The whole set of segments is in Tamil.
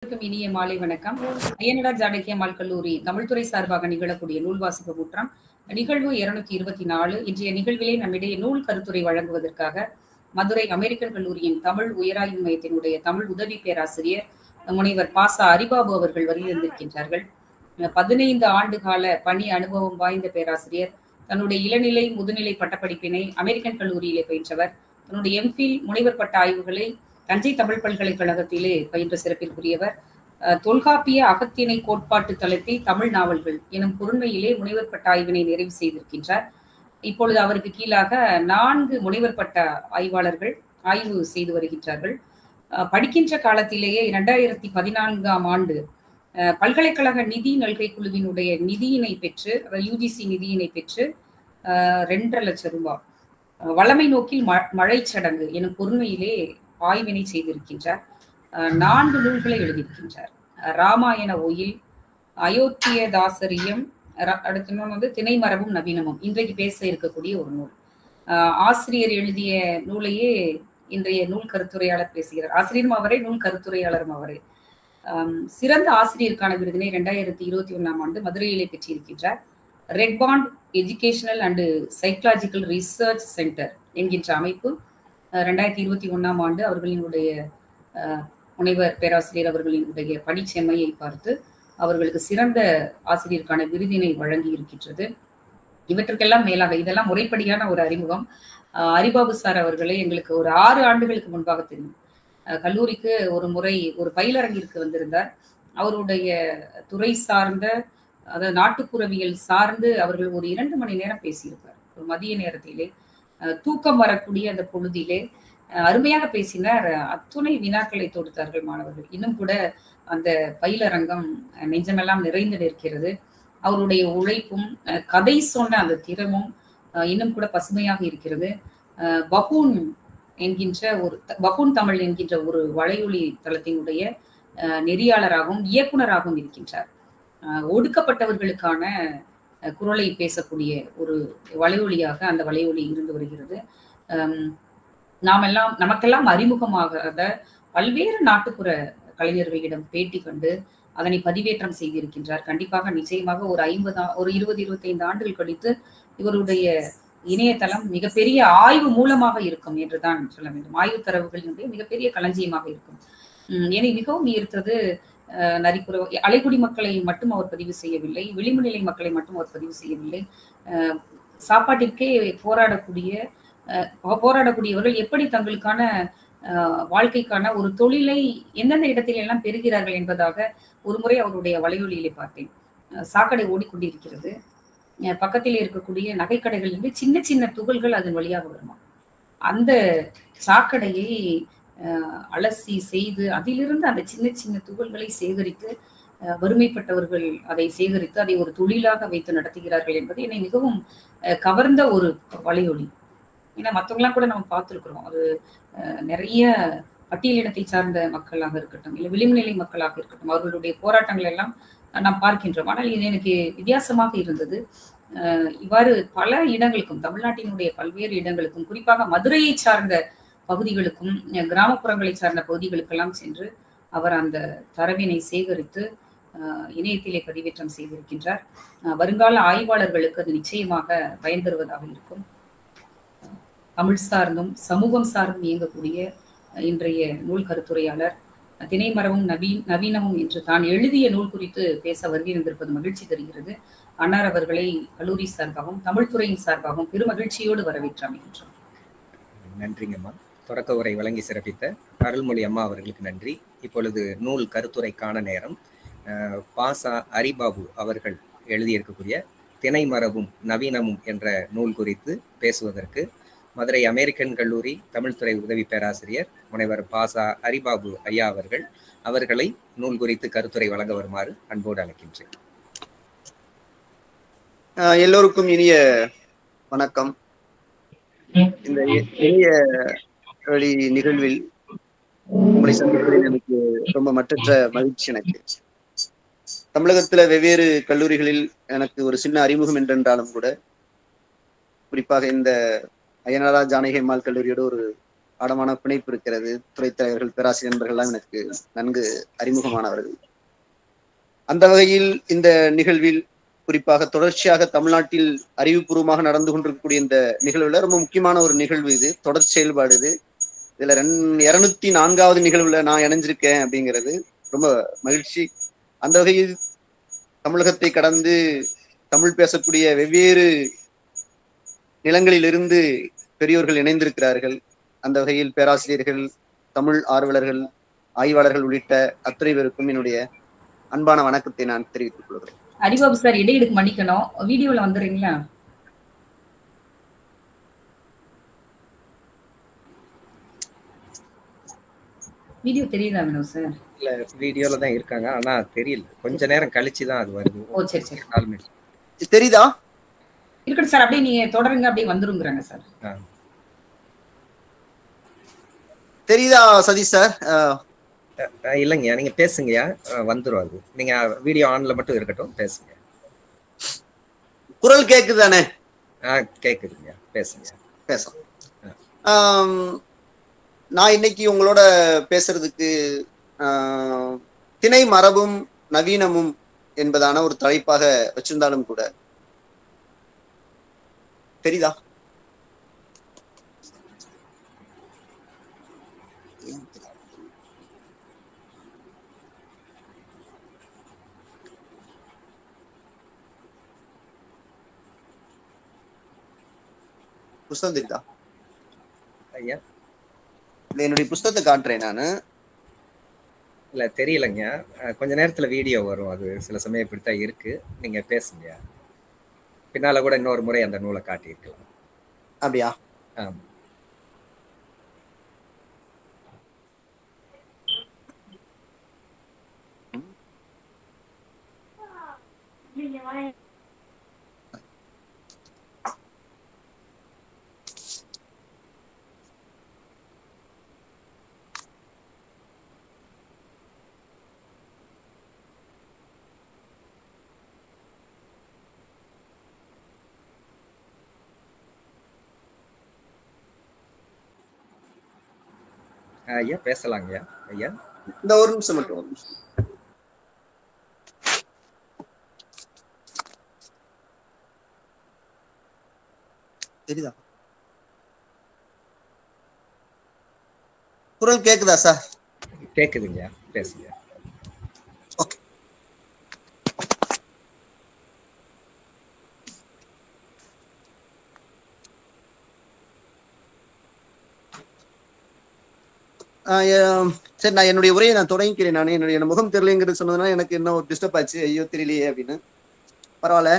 இனிய மாலை வணக்கம். அய்யனார் ஜானகி அம்மாள் கல்லூரி தமிழ்துறை சார்பாக நிகழக்கூடிய நூல் வாசிப்பு முற்றம் நிகழ்வு 224. இன்றைய நிகழ்விலே நம்மிடையே நூல் கருத்துரை வழங்குவதற்காக மதுரை அமெரிக்கன் கல்லூரியின் தமிழ் உயராய்வு மையத்தினுடைய தமிழ் உதவி பேராசிரியர் முனைவர் பாசா அரிபாபு அவர்கள் வருகின்றிருக்கின்றார்கள். 15 ஆண்டு கால பணி அனுபவம் வாய்ந்த பேராசிரியர். தன்னுடைய இளநிலை முதுநிலை பட்டப்படிப்பினை அமெரிக்கன் கல்லூரியிலே பயின்றவர். தன்னுடைய எம்ஃபில் முனைவர் பட்ட ஆய்வுகளை தஞ்சை தமிழ் பல்கலைக்கழகத்திலே பயின்ற சிறப்பிற்குரியவர். தொல்காப்பிய அகத்திணை கோட்பாட்டு தளத்தில் தமிழ் நாவல்கள் எனும் பொருண்மையிலே முனைவர் பட்ட ஆய்வினை நிறைவு செய்திருக்கின்றார். இப்பொழுது அவருக்கு கீழாக 4 முனைவர் பட்ட ஆய்வாளர்கள் ஆய்வு செய்து வருகின்றார்கள். படிக்கின்ற காலத்திலேயே 2014ஆம் ஆண்டு பல்கலைக்கழக நிதி நல்கை குழுவினுடைய நிதியினை பெற்று, யுஜிசி நிதியினை பெற்று 2.5 லட்சம் ரூபாய் வளமை நோக்கில் மழை சடங்கு எனும் பொருண்மையிலே ஆய்வினை செய்திருக்கின்றார். 4 நூல்களை எழுதியிருக்கின்றார். ராமாயண ஒயில், அயோத்திய தாசரியம், அடுத்த நூல் திணைமரபும் நவீனமும் இன்றைக்கு பேச இருக்கக்கூடிய ஒரு நூல். ஆசிரியர் எழுதிய நூலையே இன்றைய நூல் கருத்துரையாளர் பேசுகிறார். ஆசிரியரும் அவரே, நூல் கருத்துரையாளரும் அவரே. சிறந்த ஆசிரியருக்கான விருதினை 2021ஆம் ஆண்டு மதுரையிலே பெற்றிருக்கின்றார். Red bond educational and psychological research centre என்கின்ற அமைப்பு 2021ஆம் ஆண்டு அவர்களினுடைய முனைவர் பேராசிரியர் அவர்களினுடைய பணிச்செம்மையை பார்த்து அவர்களுக்கு சிறந்த ஆசிரியருக்கான விருதினை வழங்கி இருக்கின்றது. இவற்றுக்கெல்லாம் மேலாக இதெல்லாம் முறைப்படியான ஒரு அறிமுகம். அரிபாபு சார் அவர்களே எங்களுக்கு ஒரு 6 ஆண்டுகளுக்கு முன்பாக தெரியும். கல்லூரிக்கு ஒரு முறை ஒரு பயிலரங்கிற்கு வந்திருந்தார். அவருடைய துறை சார்ந்த, அதாவது நாட்டுப்புறவியல் சார்ந்து அவர்கள் ஒரு 2 மணி நேரம் பேசியிருப்பார். ஒரு மதிய நேரத்திலே தூக்கம் வரக்கூடிய அந்த பொழுதிலே அருமையாக பேசினார். அத்துணை வினாக்களை தொடுத்தார்கள் மாணவர்கள். இன்னும் கூட அந்த பயிலரங்கம் நெஞ்சமெல்லாம் நிறைந்து நிற்கிறது. அவருடைய உழைப்பும் கதை சொன்ன அந்த திறமும் இன்னும் கூட பசுமையாக இருக்கிறது. பகூன் தமிழ் என்கின்ற ஒரு வலையொலி தளத்தினுடைய நெறியாளராகவும் இயக்குனராகவும் இருக்கின்றார். ஒடுக்கப்பட்டவர்களுக்கான குரலை பேசக்கூடிய ஒரு வலையொலியாக அந்த வலையொலி இருந்து வருகிறது. நமக்கெல்லாம் அறிமுகமாகாத பல்வேறு நாட்டுப்புற கலைஞர்களிடம் பேட்டி கண்டு அதனை பதிவேற்றம் செய்திருக்கின்றார். கண்டிப்பாக நிச்சயமாக ஒரு 20-25 ஆண்டுகள் கழித்து இவருடைய இணையதளம் மிகப்பெரிய ஆய்வு மூலமாக இருக்கும் என்றுதான் சொல்ல வேண்டும். ஆய்வு தரவுகளினுடைய மிகப்பெரிய களஞ்சியமாக இருக்கும். என்னை மிகவும் ஈர்த்தது நரிக்குற அலைக்குடி மக்களை மட்டும் அவர் பதிவு செய்யவில்லை, விளிம்பு நிலை மக்களை மட்டும் அவர் பதிவு செய்யவில்லை. சாப்பாட்டிற்கே போராடக்கூடியவர்கள் எப்படி தங்களுக்கான வாழ்க்கைக்கான ஒரு தொழிலை எந்தெந்த இடத்தில் எல்லாம் பெறுகிறார்கள் என்பதாக ஒரு முறை அவருடைய வலையொலியிலே பார்த்தேன். சாக்கடை ஓடிக்கொண்டிருக்கிறது. பக்கத்தில் இருக்கக்கூடிய நகைக்கடைகளிலிருந்து சின்ன சின்ன துகள்கள் அதன் வழியாக வருமா. அந்த சாக்கடையை அலசி செய்து அதிலிருந்து அந்த சின்ன சின்ன துகள்களை சேகரித்து வறுமைப்பட்டவர்கள் அதை சேகரித்து அதை ஒரு தொழிலாக வைத்து நடத்துகிறார்கள் என்பது என்னை மிகவும் கவர்ந்த ஒரு வலையொலி. ஏன்னா மற்றவங்களாம் கூட நம்ம பார்த்துருக்குறோம். அது நிறைய பட்டியலினத்தை சார்ந்த மக்களாக இருக்கட்டும், இல்லை விளிம்புநிலை மக்களாக இருக்கட்டும், அவர்களுடைய போராட்டங்கள் எல்லாம் நாம் பார்க்கின்றோம். ஆனால் இது எனக்கு வித்தியாசமாக இருந்தது. இவ்வாறு பல இடங்களுக்கும், தமிழ்நாட்டினுடைய பல்வேறு இடங்களுக்கும், குறிப்பாக மதுரையை சார்ந்த பகுதிகளுக்கும் கிராமப்புறங்களை சார்ந்த பகுதிகளுக்கெல்லாம் சென்று அவர் அந்த தரவினை சேகரித்து இணையத்திலே பதிவேற்றம் செய்திருக்கின்றார். வருங்கால ஆய்வாளர்களுக்கு அது நிச்சயமாக பயன் தருவதாக இருக்கும். தமிழ் சார்ந்தும் சமூகம் சார்ந்தும் இயங்கக்கூடிய இன்றைய நூல் கருத்துரையாளர் திணைமரபும் நவீனமும் என்று தான் எழுதிய நூல் குறித்து பேச வருகின்றிருப்பது மகிழ்ச்சி தருகிறது. அன்னார் அவர்களை கல்லூரி சார்பாகவும் தமிழ்துறையின் சார்பாகவும் பெரும் மகிழ்ச்சியோடு வரவேற்று அமைகின்றோம். நன்றிங்கம்மா. தொடக்க உரை வழங்கி சிறப்பித்த அருள்மொழி அம்மா அவர்களுக்கு நன்றி. இப்பொழுது நூல் கருத்துரைக்கான நேரம். பாசா அரிபாபு அவர்கள் எழுதியிருக்கக்கூடிய திணைமரபும் நவீனமும் என்ற நூல் குறித்து பேசுவதற்கு மதுரை அமெரிக்கன் கல்லூரி தமிழ்துறை உதவி பேராசிரியர் முனைவர் பாசா அரிபாபு ஐயா அவர்களை நூல் குறித்து கருத்துரை வழங்க வருமாறு அன்போடு அழைக்கின்றேன். எல்லோருக்கும் இனிய வணக்கம். இந்த இனிய நிகழ்வில் உங்களை சந்திப்பதில் எனக்கு ரொம்ப மற்றற்ற மகிழ்ச்சி. எனக்கு தமிழகத்துல வெவ்வேறு கல்லூரிகளில் எனக்கு ஒரு சின்ன அறிமுகம் என்றென்றாலும் கூட குறிப்பாக இந்த அய்யனார் ஜானகி அம்மாள் கல்லூரியோட ஒரு ஆழமான பிணைப்பு இருக்கிறது. துறைத் தலைவர்கள், பேராசிரியர் நண்பர்கள்லாம் எனக்கு நன்கு அறிமுகமானவர்கள். அந்த வகையில் இந்த நிகழ்வில் குறிப்பாக தொடர்ச்சியாக தமிழ்நாட்டில் அறிவுபூர்வமாக நடந்து கொண்டிருக்கக்கூடிய இந்த நிகழ்வுல ரொம்ப முக்கியமான ஒரு நிகழ்வு இது. தொடர் செயல்பாடு இது. இதுல 204வது நிகழ்வுல நான் இணைஞ்சிருக்கேன் அப்படிங்கிறது ரொம்ப மகிழ்ச்சி. அந்த வகையில் தமிழகத்தை கடந்து தமிழ் பேசக்கூடிய வெவ்வேறு நிலங்களிலிருந்து பெரியோர்கள் இணைந்திருக்கிறார்கள். அந்த வகையில் பேராசிரியர்கள், தமிழ் ஆர்வலர்கள், ஆய்வாளர்கள் உள்ளிட்ட அத்தனை பேருக்கும் என்னுடைய அன்பான வணக்கத்தை நான் தெரிவித்துக் கொள்கிறேன். ஹரிபாபு சார், இடையிடுக்கு மன்னிக்கணும், வீடியோல வந்துடுறீங்களா? வீடியோ தெரியுதா வினோத் சார்? இல்ல, வீடியோல தான் இருக்காங்க, ஆனா தெரியல. கொஞ்ச நேரம் கழிச்சு தான் அது வருது. ஓ சரி சரி. 4 மினிட் தெரியுதா? இருக்கட்டும் சார், அப்படியே நீங்க தொடருங்க, அப்படியே வந்துருங்கிறாங்க சார். தெரியுதா சதீஷ் சார்? இல்லைங்கய்யா, நீங்க பேசுங்கய்யா, வந்துரும். அது நீங்க வீடியோ ஆன்ல மட்டும் இருக்கட்டும், பேசுங்க. குரல் கேக்குதானே? கேக்குதுங்க, பேசுங்க. நான் இன்னைக்கு உங்களோட பேசுறதுக்கு திணை மரபும் நவீனமும் என்பதான ஒரு தலைப்பாக வச்சிருந்தாலும் கூட, தெரியுதா? புஸ்தகம் தெரியுதா? ஐயா, என்னுடைய புஸ்தகத்தை காட்டுறேன் நானு. இல்ல தெரியலங்க, கொஞ்ச நேரத்துல வீடியோ வரும். அது சில சமயம் இப்படித்தான் இருக்கு. நீங்க பேசுங்க, பின்னால கூட இன்னொரு முறை அந்த நூலை காட்டியிருக்கலாம். அப்படியா? ஆமா. ஐயா பேசலாங்க ஐயா. இந்த ஒரு நிமிஷம் மட்டும். தெரியுதா? குரல் கேக்குதா சார்? கேக்குதுங்க, பேசுங்க. ஓகே. சரி, நான் என்னுடைய உரையை நான் தொடங்கிக்கிறேன். நான் என்னுடைய முகம் தெரியலைங்கிறது சொன்னதுனால எனக்கு என்ன ஒரு டிஸ்டர்ப் ஆச்சு, ஐயோ தெரியலையே அப்படின்னு. பரவாயில்ல.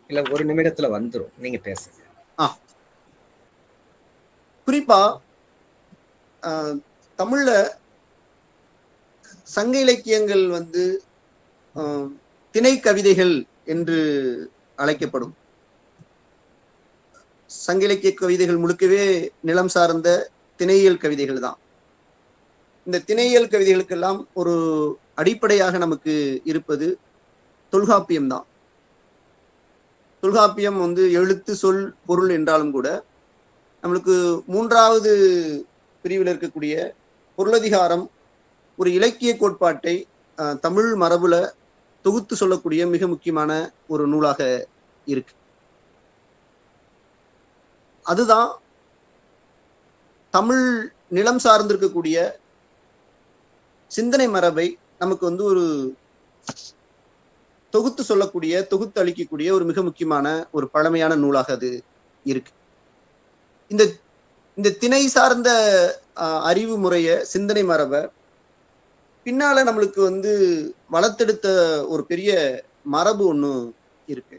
இல்ல, 1 நிமிடத்துல வந்துரும், நீங்க பேசுங்க. குறிப்பா தமிழ்ல சங்க இலக்கியங்கள் திணை கவிதைகள் என்று அழைக்கப்படும். சங்க இலக்கிய கவிதைகள் முழுக்கவே நிலம் சார்ந்த திணையியல் கவிதைகள் தான். இந்த திணையியல் கவிதைகளுக்கெல்லாம் ஒரு அடிப்படையாக நமக்கு இருப்பது தொல்காப்பியம் தான். தொல்காப்பியம் எழுத்து, சொல், பொருள் என்றாலும் கூட நம்மளுக்கு 3வது பிரிவில் இருக்கக்கூடிய பொருளதிகாரம் ஒரு இலக்கிய கோட்பாட்டை தமிழ் மரபுல தொகுத்து சொல்லக்கூடிய மிக முக்கியமான ஒரு நூலாக இருக்கு. அதுதான் தமிழ் நிலம் சார்ந்திருக்கக்கூடிய சிந்தனை மரபை நமக்கு ஒரு தொகுத்து சொல்லக்கூடிய, தொகுத்து அளிக்கக்கூடிய ஒரு மிக முக்கியமான ஒரு பழமையான நூலாக அது இருக்கு. இந்த திணை சார்ந்த அறிவு முறைய, சிந்தனை மரபை பின்னால நம்மளுக்கு வளர்த்தெடுத்த ஒரு பெரிய மரபு ஒண்ணு இருக்கு.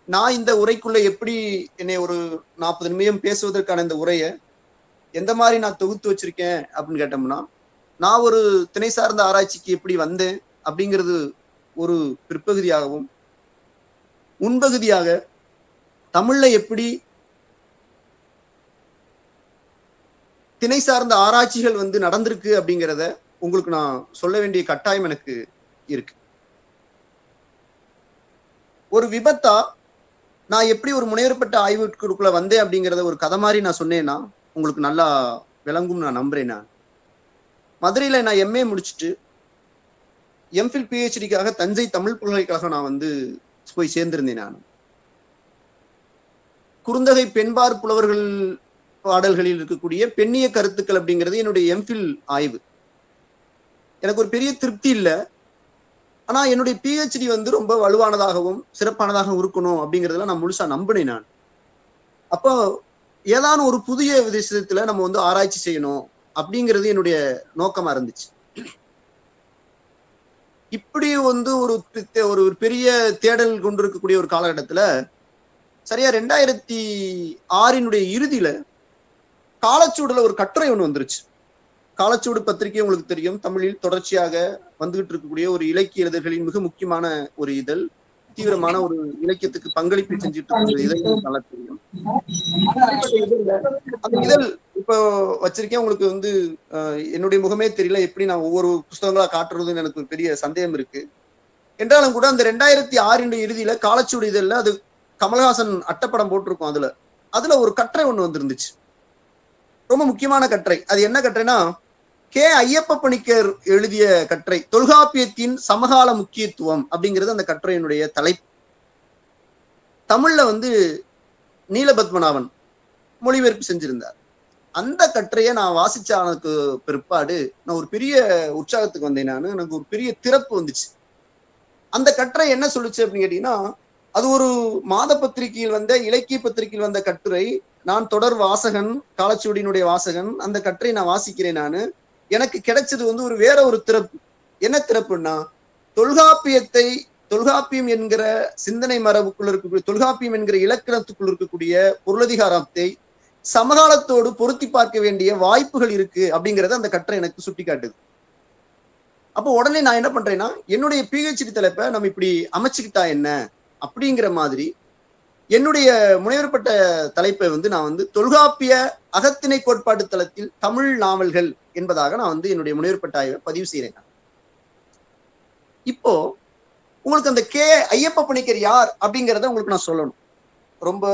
நான் இந்த உரைக்குள்ள எப்படி என்னை ஒரு 40 நிமிடம் பேசுவதற்கான இந்த உரையை எந்த மாதிரி நான் தொகுத்து வச்சிருக்கேன் அப்படின்னு கேட்டோம்னா, நான் ஒரு திணை சார்ந்த ஆராய்ச்சிக்கு எப்படி வந்தேன் அப்படிங்கிறது ஒரு பிற்பகுதியாகவும், முன்பகுதியாக தமிழ்ல எப்படி திணை சார்ந்த ஆராய்ச்சிகள் நடந்திருக்கு அப்படிங்கிறத உங்களுக்கு நான் சொல்ல வேண்டிய கட்டாயம் எனக்கு இருக்கு. ஒரு விபத்தா நான் எப்படி ஒரு முனைவரப்பட்ட ஆய்வுக்குள்ள வந்தேன் அப்படிங்கிறத ஒரு கதை மாதிரி நான் சொன்னேன்னா உங்களுக்கு நல்லா விளங்கும் நான் நம்புறேன். நான் மதுரையில நான் எம்ஏ முடிச்சுட்டு எம்ஃபில் பிஹெச்டிக்காக தஞ்சை தமிழ் பல்கலைக்கழகம் நான் வந்து போய் சேர்ந்திருந்தேன். நான் குறுந்தகை பெண்பார் புலவர்கள் பாடல்களில் இருக்கக்கூடிய பெண்ணிய கருத்துக்கள் அப்படிங்கிறது என்னுடைய எம்ஃபில் ஆய்வு. எனக்கு ஒரு பெரிய திருப்தி இல்லை. ஆனா என்னுடைய பிஹெச்டி வந்து ரொம்ப வலுவானதாகவும் சிறப்பானதாகவும் இருக்கணும் அப்படிங்கிறதுல நான் முழுசா நம்பினேன். நான் அப்போ ஏதான ஒரு புதிய விஷயத்துல நம்ம வந்து ஆராய்ச்சி செய்யணும் அப்படிங்கிறது என்னுடைய நோக்கமா இருந்துச்சு. இப்படி வந்து ஒரு பெரிய தேடல் கொண்டிருக்கக்கூடிய ஒரு காலகட்டத்துல சரியா 2006 இறுதியில காலச்சூடுல ஒரு கட்டுரை ஒண்ணு வந்துருச்சு. காலச்சூடு பத்திரிகை உங்களுக்கு தெரியும், தமிழில் தொடர்ச்சியாக வந்துகிட்டு இருக்கக்கூடிய ஒரு இலக்கிய இதழ்களின் மிக முக்கியமான ஒரு இதழ், தீவிரமான ஒரு இலக்கியத்துக்கு பங்களிப்பு செஞ்சுட்டு இருக்கிற இதழ் நல்லா தெரியும். அந்த இதழ் இப்போ வச்சிருக்கேன். உங்களுக்கு வந்து என்னுடைய முகமே தெரியல, எப்படி நான் ஒவ்வொரு புஸ்தகங்களா காட்டுறதுன்னு எனக்கு ஒரு பெரிய சந்தேகம் இருக்கு. என்றாலும் கூட அந்த 2006 இறுதியில காலச்சூடு இதழ்ல அது கமல்ஹாசன் அட்டப்படம் போட்டிருக்கோம். அதுல ஒரு கட்டுரை ஒண்ணு வந்துருந்துச்சு, ரொம்ப முக்கியமான கட்டுரை. அது என்ன கட்டுரைனா, கே ஐயப்ப பணிக்கர் எழுதிய கட்டுரை, தொல்காப்பியத்தின் சமகால முக்கியத்துவம் அப்படிங்கிறது அந்த கட்டுரையினுடைய தலைப்பு. தமிழ்ல வந்து நீலபத்மநாபன் மொழிபெயர்ப்பு செஞ்சிருந்தார். அந்த கட்டுரையை நான் வாசிச்சானதுக்கு பிற்பாடு நான் ஒரு பெரிய உற்சாகத்துக்கு வந்தேன். எனக்கு ஒரு பெரிய திறப்பு வந்துச்சு. அந்த கட்டுரை என்ன சொல்லுச்சு அப்படின்னு கேட்டீங்கன்னா, அது ஒரு மாத பத்திரிகையில் வந்த இலக்கிய பத்திரிகையில் வந்த கட்டுரை. நான் தொடர் வாசகன், காலச்சுவடியினுடைய வாசகன். அந்த கட்டுரை நான் வாசிக்கிறேன். எனக்கு கிடைச்சது வந்து வேற ஒரு திறப்பு. என்ன திறப்புன்னா, தொல்காப்பியம் என்கிற சிந்தனை மரபுக்குள்ள இருக்கக்கூடிய, தொல்காப்பியம் என்கிற இலக்கணத்துக்குள் இருக்கக்கூடிய பொருளதிகாரத்தை சமகாலத்தோடு பொருத்தி பார்க்க வேண்டிய வாய்ப்புகள் இருக்கு அப்படிங்கறத அந்த கட்டுரை எனக்கு சுட்டி காட்டுது. அப்போ உடனே நான் என்ன பண்றேன்னா, என்னுடைய பிஹெச்டி தலைப்பை நம்ம இப்படி அமைச்சுக்கிட்டா என்ன அப்படிங்கிற மாதிரி என்னுடைய முனைவரப்பட்ட தலைப்பை வந்து நான் வந்து தொல்காப்பிய அகத்திணை கோட்பாட்டு தளத்தில் தமிழ் நாவல்கள் என்பதாக நான் வந்து என்னுடைய முனைவரப்பட்ட ஆய்வை பதிவு செய்யறேன். இப்போ உங்களுக்கு அந்த கே ஐயப்ப பணிக்கர் யார் அப்படிங்கிறத உங்களுக்கு நான் சொல்லணும். ரொம்ப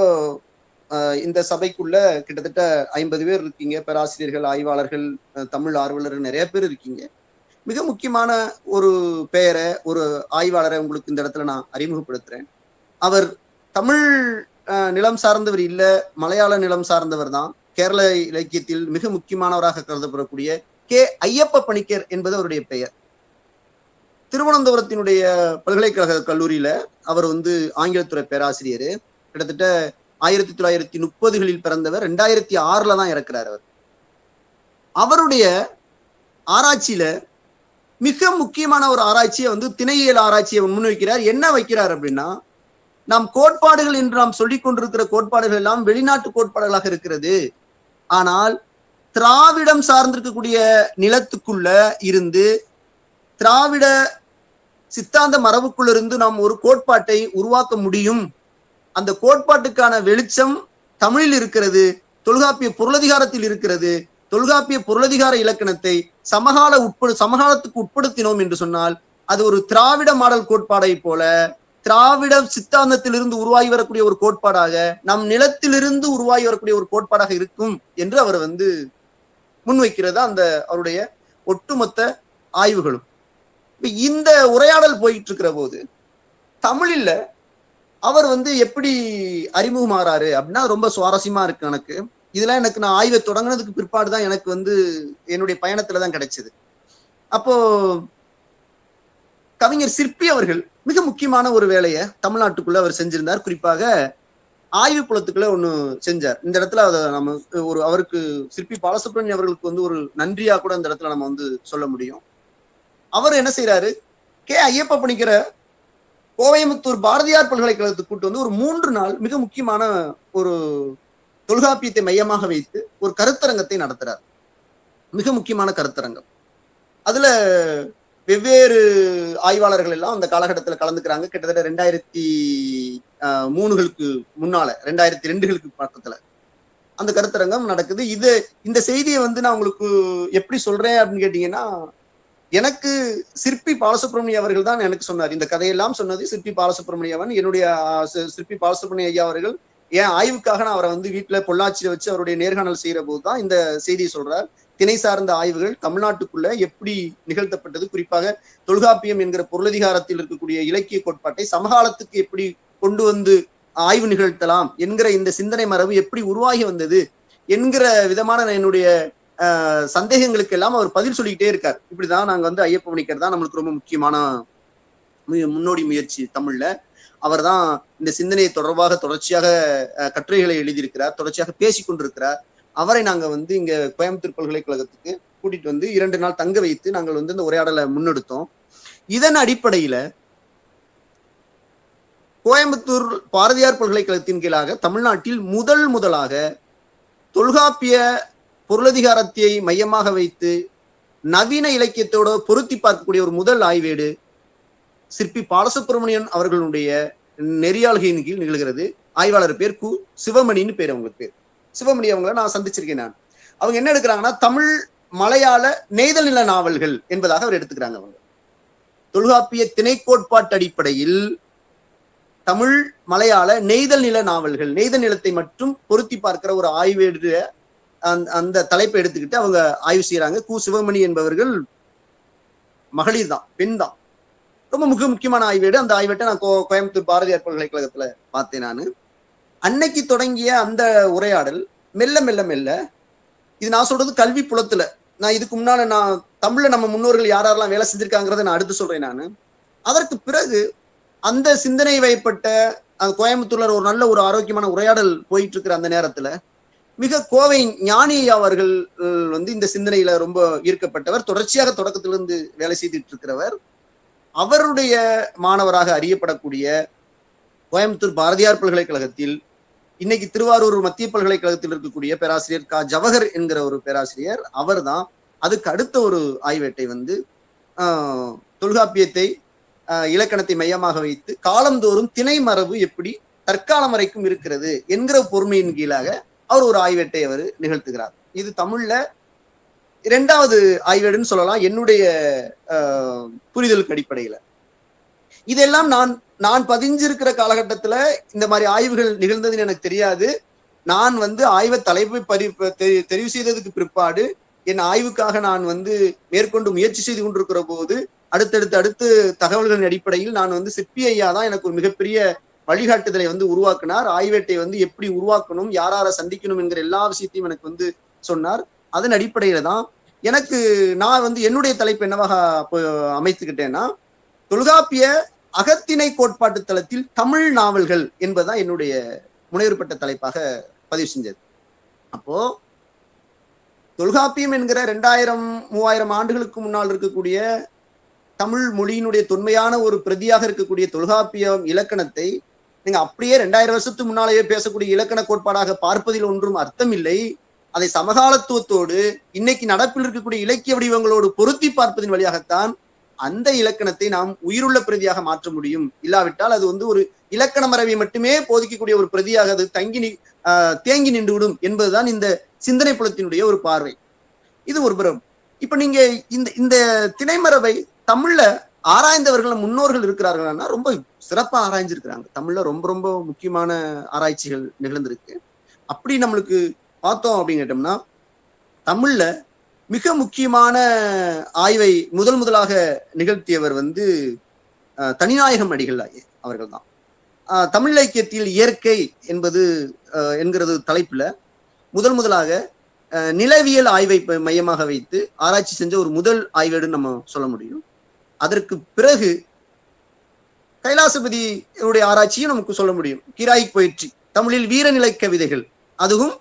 இந்த சபைக்குள்ள கிட்டத்தட்ட 50 பேர் இருக்கீங்க, பேராசிரியர்கள், ஆய்வாளர்கள், தமிழ் ஆர்வலர்கள் நிறைய பேர் இருக்கீங்க. மிக முக்கியமான ஒரு பெயரை, ஒரு ஆய்வாளரை உங்களுக்கு இந்த இடத்துல நான் அறிமுகப்படுத்துறேன். அவர் தமிழ் நிலம் சார்ந்தவர் இல்ல, மலையாள நிலம் சார்ந்தவர் தான். கேரள இலக்கியத்தில் மிக முக்கியமானவராக கருதப்படக்கூடிய கே ஐயப்ப பணிக்கர் என்பது அவருடைய பெயர். திருவனந்தபுரத்தினுடைய பல்கலைக்கழக கல்லூரியில அவர் வந்து ஆங்கிலத்துறை பேராசிரியர். கிட்டத்தட்ட 1930களில் பிறந்தவர், 2006 தான் இறக்குறார். அவருடைய ஆராய்ச்சியில மிக முக்கியமான ஒரு ஆராய்ச்சியை வந்து திணையியல் ஆராய்ச்சியை முன்வைக்கிறார். என்ன வைக்கிறார் அப்படின்னா, நாம் கோட்பாடுகள் என்று நாம் சொல்லிக் கொண்டிருக்கிற கோட்பாடுகள் எல்லாம் வெளிநாட்டு கோட்பாடுகளாக இருக்கிறது. ஆனால் திராவிடம் சார்ந்திருக்கக்கூடிய நிலத்துக்குள்ள இருந்து, திராவிட சித்தாந்த மரபுக்குள்ள இருந்து நாம் ஒரு கோட்பாட்டை உருவாக்க முடியும். அந்த கோட்பாட்டுக்கான வெளிச்சம் தமிழில் இருக்கிறது, தொல்காப்பிய பொருளதிகாரத்தில் இருக்கிறது. தொல்காப்பிய பொருளதிகார இலக்கணத்தை சமகாலத்துக்கு உட்படுத்தினோம் என்று சொன்னால் அது ஒரு திராவிட மாடல் கோட்பாடை போல, திராவிட சித்தாந்தத்திலிருந்து உருவாகி வரக்கூடிய ஒரு கோட்பாடாக, நம் நிலத்திலிருந்து உருவாகி வரக்கூடிய ஒரு கோட்பாடாக இருக்கும் என்று அவர் வந்து முன்வைக்கிறதா அந்த அவருடைய ஒட்டுமொத்த ஆய்வுகளும். இந்த உரையாடல் போயிட்டு இருக்கிற போது தமிழில் அவர் வந்து எப்படி அறிமுகமாறாரு அப்படின்னா ரொம்ப சுவாரஸ்யமா இருக்கு. எனக்கு இதெல்லாம் எனக்கு நான் ஆய்வை தொடங்கினதுக்கு பிற்பாடுதான் எனக்கு வந்து என்னுடைய பயணத்துலதான் கிடைச்சது. அப்போ கவிஞர் சிற்பி அவர்கள் மிக முக்கியமான ஒரு வேலையை தமிழ்நாட்டுக்குள்ள அவர் செஞ்சிருந்தார். குறிப்பாக ஆய்வு புலத்துக்குள்ள ஒண்ணு செஞ்சார். இந்த இடத்துல அதை நம்ம அவருக்கு சிற்பி பாலசுப்ரமணியம் அவர்களுக்கு வந்து ஒரு நன்றியா கூட இந்த இடத்துல நம்ம வந்து சொல்ல முடியும். அவர் என்ன செய்யறாரு, கே ஐயப்ப பணிக்கிற கோவைமுத்தூர் பாரதியார் பல்கலைக்கழகத்துக்கு கூட்டு வந்து ஒரு 3 நாள் மிக முக்கியமான ஒரு தொல்காப்பியத்தை மையமாக வைத்து ஒரு கருத்தரங்கத்தை நடத்துறார். மிக முக்கியமான கருத்தரங்கம். அதுல வெவ்வேறு ஆய்வாளர்கள் எல்லாம் அந்த காலகட்டத்தில் கலந்துக்கிறாங்க. கிட்டத்தட்ட 2003களுக்கு முன்னால, 2002களுக்கு பக்கத்துல அந்த கருத்தரங்கம் நடக்குது. இந்த செய்தியை வந்து நான் உங்களுக்கு எப்படி சொல்றேன் அப்படின்னு கேட்டீங்கன்னா, எனக்கு சிற்பி பாலசுப்ரமணிய அவர்கள் தான் எனக்கு சொன்னார். இந்த கதையெல்லாம் சொன்னது சிற்பி பாலசுப்ரமணியவன். என்னுடைய சிற்பி பாலசுப்ரமணிய ஐயா அவர்கள் என் ஆய்வுக்காக நான் அவரை வந்து வீட்டுல பொள்ளாச்சியில வச்சு அவருடைய நேர்காணல் செய்யற போதுதான் இந்த செய்தியை சொல்றார். திணை சார்ந்த ஆய்வுகள் தமிழ்நாட்டுக்குள்ள எப்படி நிகழ்த்தப்பட்டது, குறிப்பாக தொல்காப்பியம் என்கிற பொருளதிகாரத்தில் இருக்கக்கூடிய இலக்கிய கோட்பாட்டை சமகாலத்துக்கு எப்படி கொண்டு வந்து ஆய்வு நிகழ்த்தலாம் என்கிற இந்த சிந்தனை மரபு எப்படி உருவாகி வந்தது என்கிற விதமான என்னுடைய சந்தேகங்களுக்கு எல்லாம் அவர் பதில் சொல்லிக்கிட்டே இருக்கார். இப்படிதான் நாங்க வந்து ஐயப்ப மணிக்கர் தான் நம்மளுக்கு ரொம்ப முக்கியமான முன்னோடி முயற்சி தமிழ்ல. அவர் தான் இந்த சிந்தனையை தொடர்பாக தொடர்ச்சியாக கட்டுரைகளை எழுதியிருக்கிறார், தொடர்ச்சியாக பேசி கொண்டிருக்கிறார். அவரை நாங்க வந்து இங்க கோயம்புத்தூர் பல்கலைக்கழகத்துக்கு கூட்டிட்டு வந்து 2 நாள் தங்க வைத்து நாங்கள் வந்து இந்த உரையாடலை முன்னெடுத்தோம். இதன் அடிப்படையில கோயம்புத்தூர் பாரதியார் பல்கலைக்கழகத்தின் கீழாக தமிழ்நாட்டில் முதலாக தொல்காப்பிய பொருளதிகாரத்தை மையமாக வைத்து நவீன இலக்கியத்தோட பொருத்தி பார்க்கக்கூடிய ஒரு முதல் ஆய்வேடு சிற்பி பாலசுப்ரமணியன் அவர்களுடைய நெறியாள்கையின் கீழ் நிகழ்கிறது. ஆய்வாளர் பேர் கு சிவமணின்னு பேர். அவங்களுக்கு பேர் சிவமணி. அவங்கள நான் சந்திச்சிருக்கேன். நான் அவங்க என்ன எடுக்கிறாங்கன்னா தமிழ் மலையாள நெய்தல் நில நாவல்கள் என்பதாக அவர் எடுத்துக்கிறாங்க. அவங்க தொல்காப்பிய திணை கோட்பாட்டு அடிப்படையில் தமிழ் மலையாள நெய்தல் நில நாவல்கள், நெய்தல் நிலத்தை மட்டும் பொருத்தி பார்க்கிற ஒரு ஆய்வேடு அந்த தலைப்பை எடுத்துக்கிட்டு அவங்க ஆய்வு செய்யறாங்க. கு சிவமணி என்பவர்கள் மகளிர் தான், பெண் தான். ரொம்ப முக்கியமான ஆய்வேடு. அந்த ஆய்வேட்டை நான் கோயம்புத்தூர் பாரதியார் பல்கலைக்கழகத்துல பார்த்தேன். நான் அன்னைக்கு தொடங்கிய அந்த உரையாடல் மெல்ல மெல்ல மெல்ல, இது நான் சொல்றது கல்வி புலத்துல, நான் இதுக்கு முன்னால நான் தமிழ்ல நம்ம முன்னோர்கள் யாரெல்லாம் வேலை செஞ்சிருக்காங்கிறத நான் அடுத்து சொல்றேன். நான் அதற்கு பிறகு அந்த சிந்தனை வயப்பட்ட கோயம்புத்தூர்ல ஒரு நல்ல ஒரு ஆரோக்கியமான உரையாடல் போயிட்டு இருக்கிற அந்த நேரத்துல மிக கோவை ஞானி அவர்கள் வந்து இந்த சிந்தனையில ரொம்ப ஈர்க்கப்பட்டவர். தொடர்ச்சியாக தொடக்கத்திலிருந்து வேலை செய்துட்டு இருக்கிறவர். அவருடைய மாணவராக அறியப்படக்கூடிய கோயம்புத்தூர் பாரதியார் பல்கலைக்கழகத்தில் இன்னைக்கு திருவாரூர் மத்திய பல்கலைக்கழகத்தில் இருக்கக்கூடிய பேராசிரியர் க ஜவஹர் என்கிற ஒரு பேராசிரியர், அவர் தான் அதுக்கு அடுத்த ஒரு ஆய்வேட்டை வந்து தொல்காப்பியத்தை இலக்கணத்தை மையமாக வைத்து காலந்தோறும் திணை மரபு எப்படி தற்காலம் வரைக்கும் இருக்கிறது என்கிற பொறுமையின் கீழாக அவர் ஒரு ஆய்வேட்டை அவர் நிகழ்த்துகிறார். இது தமிழ்ல 2வது ஆய்வேடுன்னு சொல்லலாம் என்னுடைய புரிதலுக்கு அடிப்படையில. இதெல்லாம் நான் பதிஞ்சிருக்கிற காலகட்டத்துல இந்த மாதிரி ஆய்வுகள் நிகழ்ந்ததுன்னு எனக்கு தெரியாது. நான் வந்து ஆய்வு தலைப்பை தெரிவு செய்ததுக்கு பிற்பாடு என் ஆய்வுக்காக நான் வந்து மேற்கொண்டு முயற்சி செய்து கொண்டிருக்கிற போது அடுத்து தகவல்களின் அடிப்படையில் நான் வந்து சிற்பி ஐயா தான் எனக்கு ஒரு மிகப்பெரிய வழிகாட்டுதலை வந்து உருவாக்கினார். ஆய்வேட்டை வந்து எப்படி உருவாக்கணும், யாரை சந்திக்கணும் என்கிற எல்லா விஷயத்தையும் எனக்கு வந்து சொன்னார். அதன் அடிப்படையில தான் எனக்கு நான் வந்து என்னுடைய தலைப்பு என்னவாக அமைத்துக்கிட்டேன்னா, தொல்காப்பிய அகத்திணை கோட்பாட்டு தளத்தில் தமிழ் நாவல்கள் என்பதுதான் என்னுடைய முனைவுப்பட்ட தலைப்பாக பதிவு செஞ்சது. அப்போ தொல்காப்பியம் என்கிற 2000-3000 ஆண்டுகளுக்கு முன்னால் இருக்கக்கூடிய தமிழ் மொழியினுடைய தொன்மையான ஒரு பிரதியாக இருக்கக்கூடிய தொல்காப்பியம் இலக்கணத்தை நீங்க அப்படியே 2000 வருஷத்துக்கு முன்னாலேயே பேசக்கூடிய இலக்கண கோட்பாடாக பார்ப்பதில் ஒன்றும் அர்த்தம் இல்லை. அதை சமகாலத்துவத்தோடு இன்னைக்கு நடப்பில் இருக்கக்கூடிய இலக்கிய வடிவங்களோடு பொருத்தி பார்ப்பதன் வழியாகத்தான் அந்த இலக்கணத்தை நாம் உயிருள்ள பிரதியாக மாற்ற முடியும். இல்லாவிட்டால் அது வந்து ஒரு இலக்கண மரபை மட்டுமே போதிக்கக்கூடிய ஒரு பிரதியாக அது தேங்கி நின்றுவிடும் என்பதுதான் இந்த சிந்தனை புலத்தினுடைய ஒரு பார்வை. இது ஒரு புறம். இப்ப நீங்க இந்த திணைமரபை தமிழ்ல ஆராய்ந்தவர்கள் முன்னோர்கள் இருக்கிறார்கள்னா ரொம்ப சிறப்பா ஆராய்ஞ்சிருக்கிறாங்க. தமிழ்ல ரொம்ப ரொம்ப முக்கியமான ஆராய்ச்சிகள் நிகழ்ந்திருக்கு. அப்படி நம்மளுக்கு பார்த்தோம் அப்படின்னு கேட்டோம்னா, தமிழ்ல மிக முக்கியமான ஆய்வை முதலாக நிகழ்த்தியவர் வந்து தனிநாயகம் அடிகள் அவர்கள் தான். தமிழ் இலக்கியத்தில் இயற்கை என்கிறது தலைப்புல முதலாக நிலவியல் ஆய்வை மையமாக வைத்து ஆராய்ச்சி செஞ்ச ஒரு முதல் ஆய்வேடுன்னு நம்ம சொல்ல முடியும். அதற்கு பிறகு கைலாசபதியுடைய ஆராய்ச்சியும் நமக்கு சொல்ல முடியும். கிராய்க் போயிற்று தமிழில் வீரநிலை கவிதைகள், அதுவும்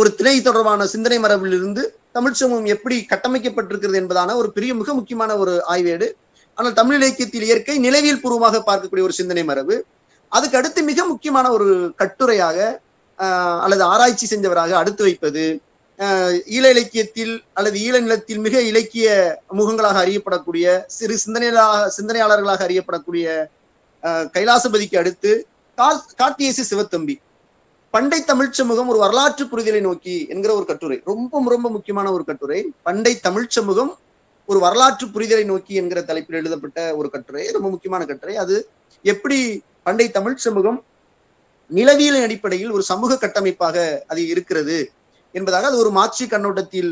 ஒரு திணை தொடர்பான சிந்தனை மரபிலிருந்து தமிழ் சமூகம் எப்படி கட்டமைக்கப்பட்டிருக்கிறது என்பதான ஒரு மிக முக்கியமான ஒரு ஆய்வேடு. ஆனால் தமிழ் இலக்கியத்தில் இயற்கை நிலவியல் பூர்வமாக பார்க்கக்கூடிய ஒரு சிந்தனை மரபு. அதுக்கு அடுத்து மிக முக்கியமான ஒரு கட்டுரையாக அல்லது ஆராய்ச்சி செஞ்சவராக அடுத்து வைப்பது ஈழ இலக்கியத்தில் அல்லது ஈழ நிலத்தில் மிக இலக்கிய முகங்களாக அறியப்படக்கூடிய சிறு சிந்தனையாளர்களாக அறியப்படக்கூடிய கைலாசபதிக்கு அடுத்து கார்த்தியேசி சிவத்தம்பி பண்டை தமிழ் சமூகம் ஒரு வரலாற்று புரிதலை நோக்கி என்கிற ஒரு கட்டுரை, ரொம்ப ரொம்ப முக்கியமான ஒரு கட்டுரை. பண்டை தமிழ் சமூகம் ஒரு வரலாற்று புரிதலை நோக்கி என்கிற தலைப்பில் எழுதப்பட்ட ஒரு கட்டுரை, ரொம்ப முக்கியமான கட்டுரை. அது எப்படி பண்டை தமிழ் சமூகம் நிலவியலின் அடிப்படையில் ஒரு சமூக கட்டமைப்பாக அது இருக்கிறது என்பதாக அது ஒரு மார்க்சிய கண்ணோட்டத்தில்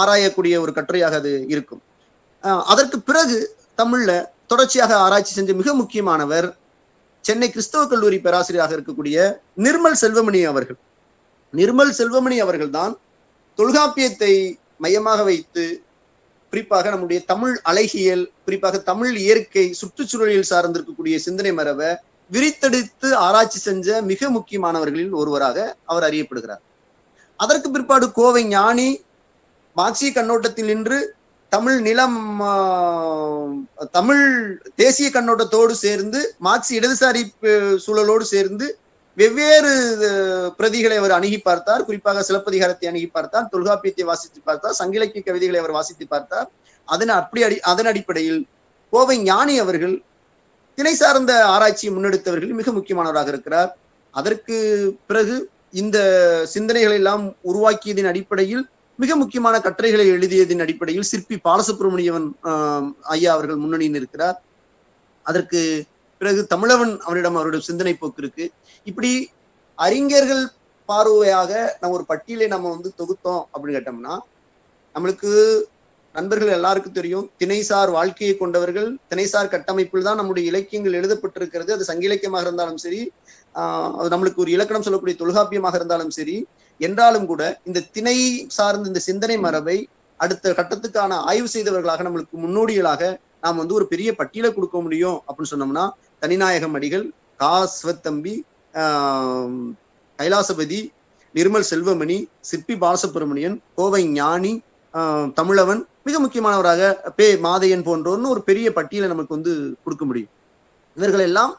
ஆராயக்கூடிய ஒரு கட்டுரையாக அது இருக்கும். அதற்கு பிறகு தமிழ்ல தொடர்ச்சியாக ஆராய்ச்சி செஞ்ச மிக முக்கியமானவர் சென்னை கிறிஸ்தவ கல்லூரி பேராசிரியராக இருக்கக்கூடிய நிர்மல் செல்வமணி அவர்கள். நிர்மல் செல்வமணி அவர்கள் தான் தொல்காப்பியத்தை மையமாக வைத்து குறிப்பாக நம்முடைய தமிழ் அழகியல், குறிப்பாக தமிழ் இயற்கை, சுற்றுச்சூழலில் சார்ந்திருக்கக்கூடிய சிந்தனை மரபை விரித்தெடுத்து ஆராய்ச்சி செஞ்ச மிக முக்கியமானவர்களில் ஒருவராக அவர் அறியப்படுகிறார். அதற்கு பிற்பாடு கோவை ஞானி மார்க்சிய கண்ணோட்டத்தில் நின்று தமிழ் நிலம், தமிழ் தேசிய கண்ணோட்டத்தோடு சேர்ந்து மார்க்சிய இடதுசாரி சூழலோடு சேர்ந்து வெவ்வேறு பிரதிகளை அவர் அணுகி பார்த்தார். குறிப்பாக சிலப்பதிகாரத்தை அணுகி பார்த்தார், தொல்காப்பியத்தை வாசித்து பார்த்தார், சங்கிலக்கிய கவிதைகளை அவர் வாசித்து பார்த்தார். அதன் அடிப்படையில் கோவை ஞானி அவர்கள் திணை சார்ந்த ஆராய்ச்சியை முன்னெடுத்தவர்கள் மிக முக்கியமானவராக இருக்கிறார். அதற்கு பிறகு இந்த சிந்தனைகளை எல்லாம் உருவாக்கியதின் அடிப்படையில் மிக முக்கியமான கட்டுரைகளை எழுதியதின் அடிப்படையில் சிற்பி பாலசுப்ரமணியன் ஐயா அவர்கள் முன்னணியில் இருக்கிறார். அதற்கு பிறகு தமிழவன் அவரிடம் அவருடைய சிந்தனை போக்கு இருக்கு. இப்படி அறிஞர்கள் பார்வையாக நம்ம ஒரு பட்டியலை நம்ம தொகுத்தோம் அப்படின்னு கேட்டோம்னா, நம்மளுக்கு நண்பர்கள் எல்லாருக்கும் தெரியும், திணைசார் வாழ்க்கையை கொண்டவர்கள், திணைசார் கட்டமைப்பில் தான் நம்முடைய இலக்கியங்கள் எழுதப்பட்டிருக்கிறது. அது சங்க இலக்கியமாக இருந்தாலும் சரி, அது நம்மளுக்கு ஒரு இலக்கணம் சொல்லக்கூடிய தொல்காப்பியமாக இருந்தாலும் சரி, என்றாலும் கூட இந்த திணை சார்ந்த இந்த சிந்தனை மரபை அடுத்த கட்டத்துக்கான ஆய்வு செய்தவர்களாக நம்மளுக்கு முன்னோடிகளாக நாம் ஒரு பெரிய பட்டியலை கொடுக்க முடியும் அப்படின்னு சொன்னோம்னா, தனிநாயகம் அடிகள், கா. சிவத்தம்பி, கைலாசபதி, நிர்மல் செல்வமணி, சிற்பி பாலசுப்ரமணியன், கோவை ஞானி, தமிழவன், மிக முக்கியமானவராக பே. மாதையன் போன்றோர்னு ஒரு பெரிய பட்டியலை நமக்கு கொடுக்க முடியும். இவர்கள் எல்லாம்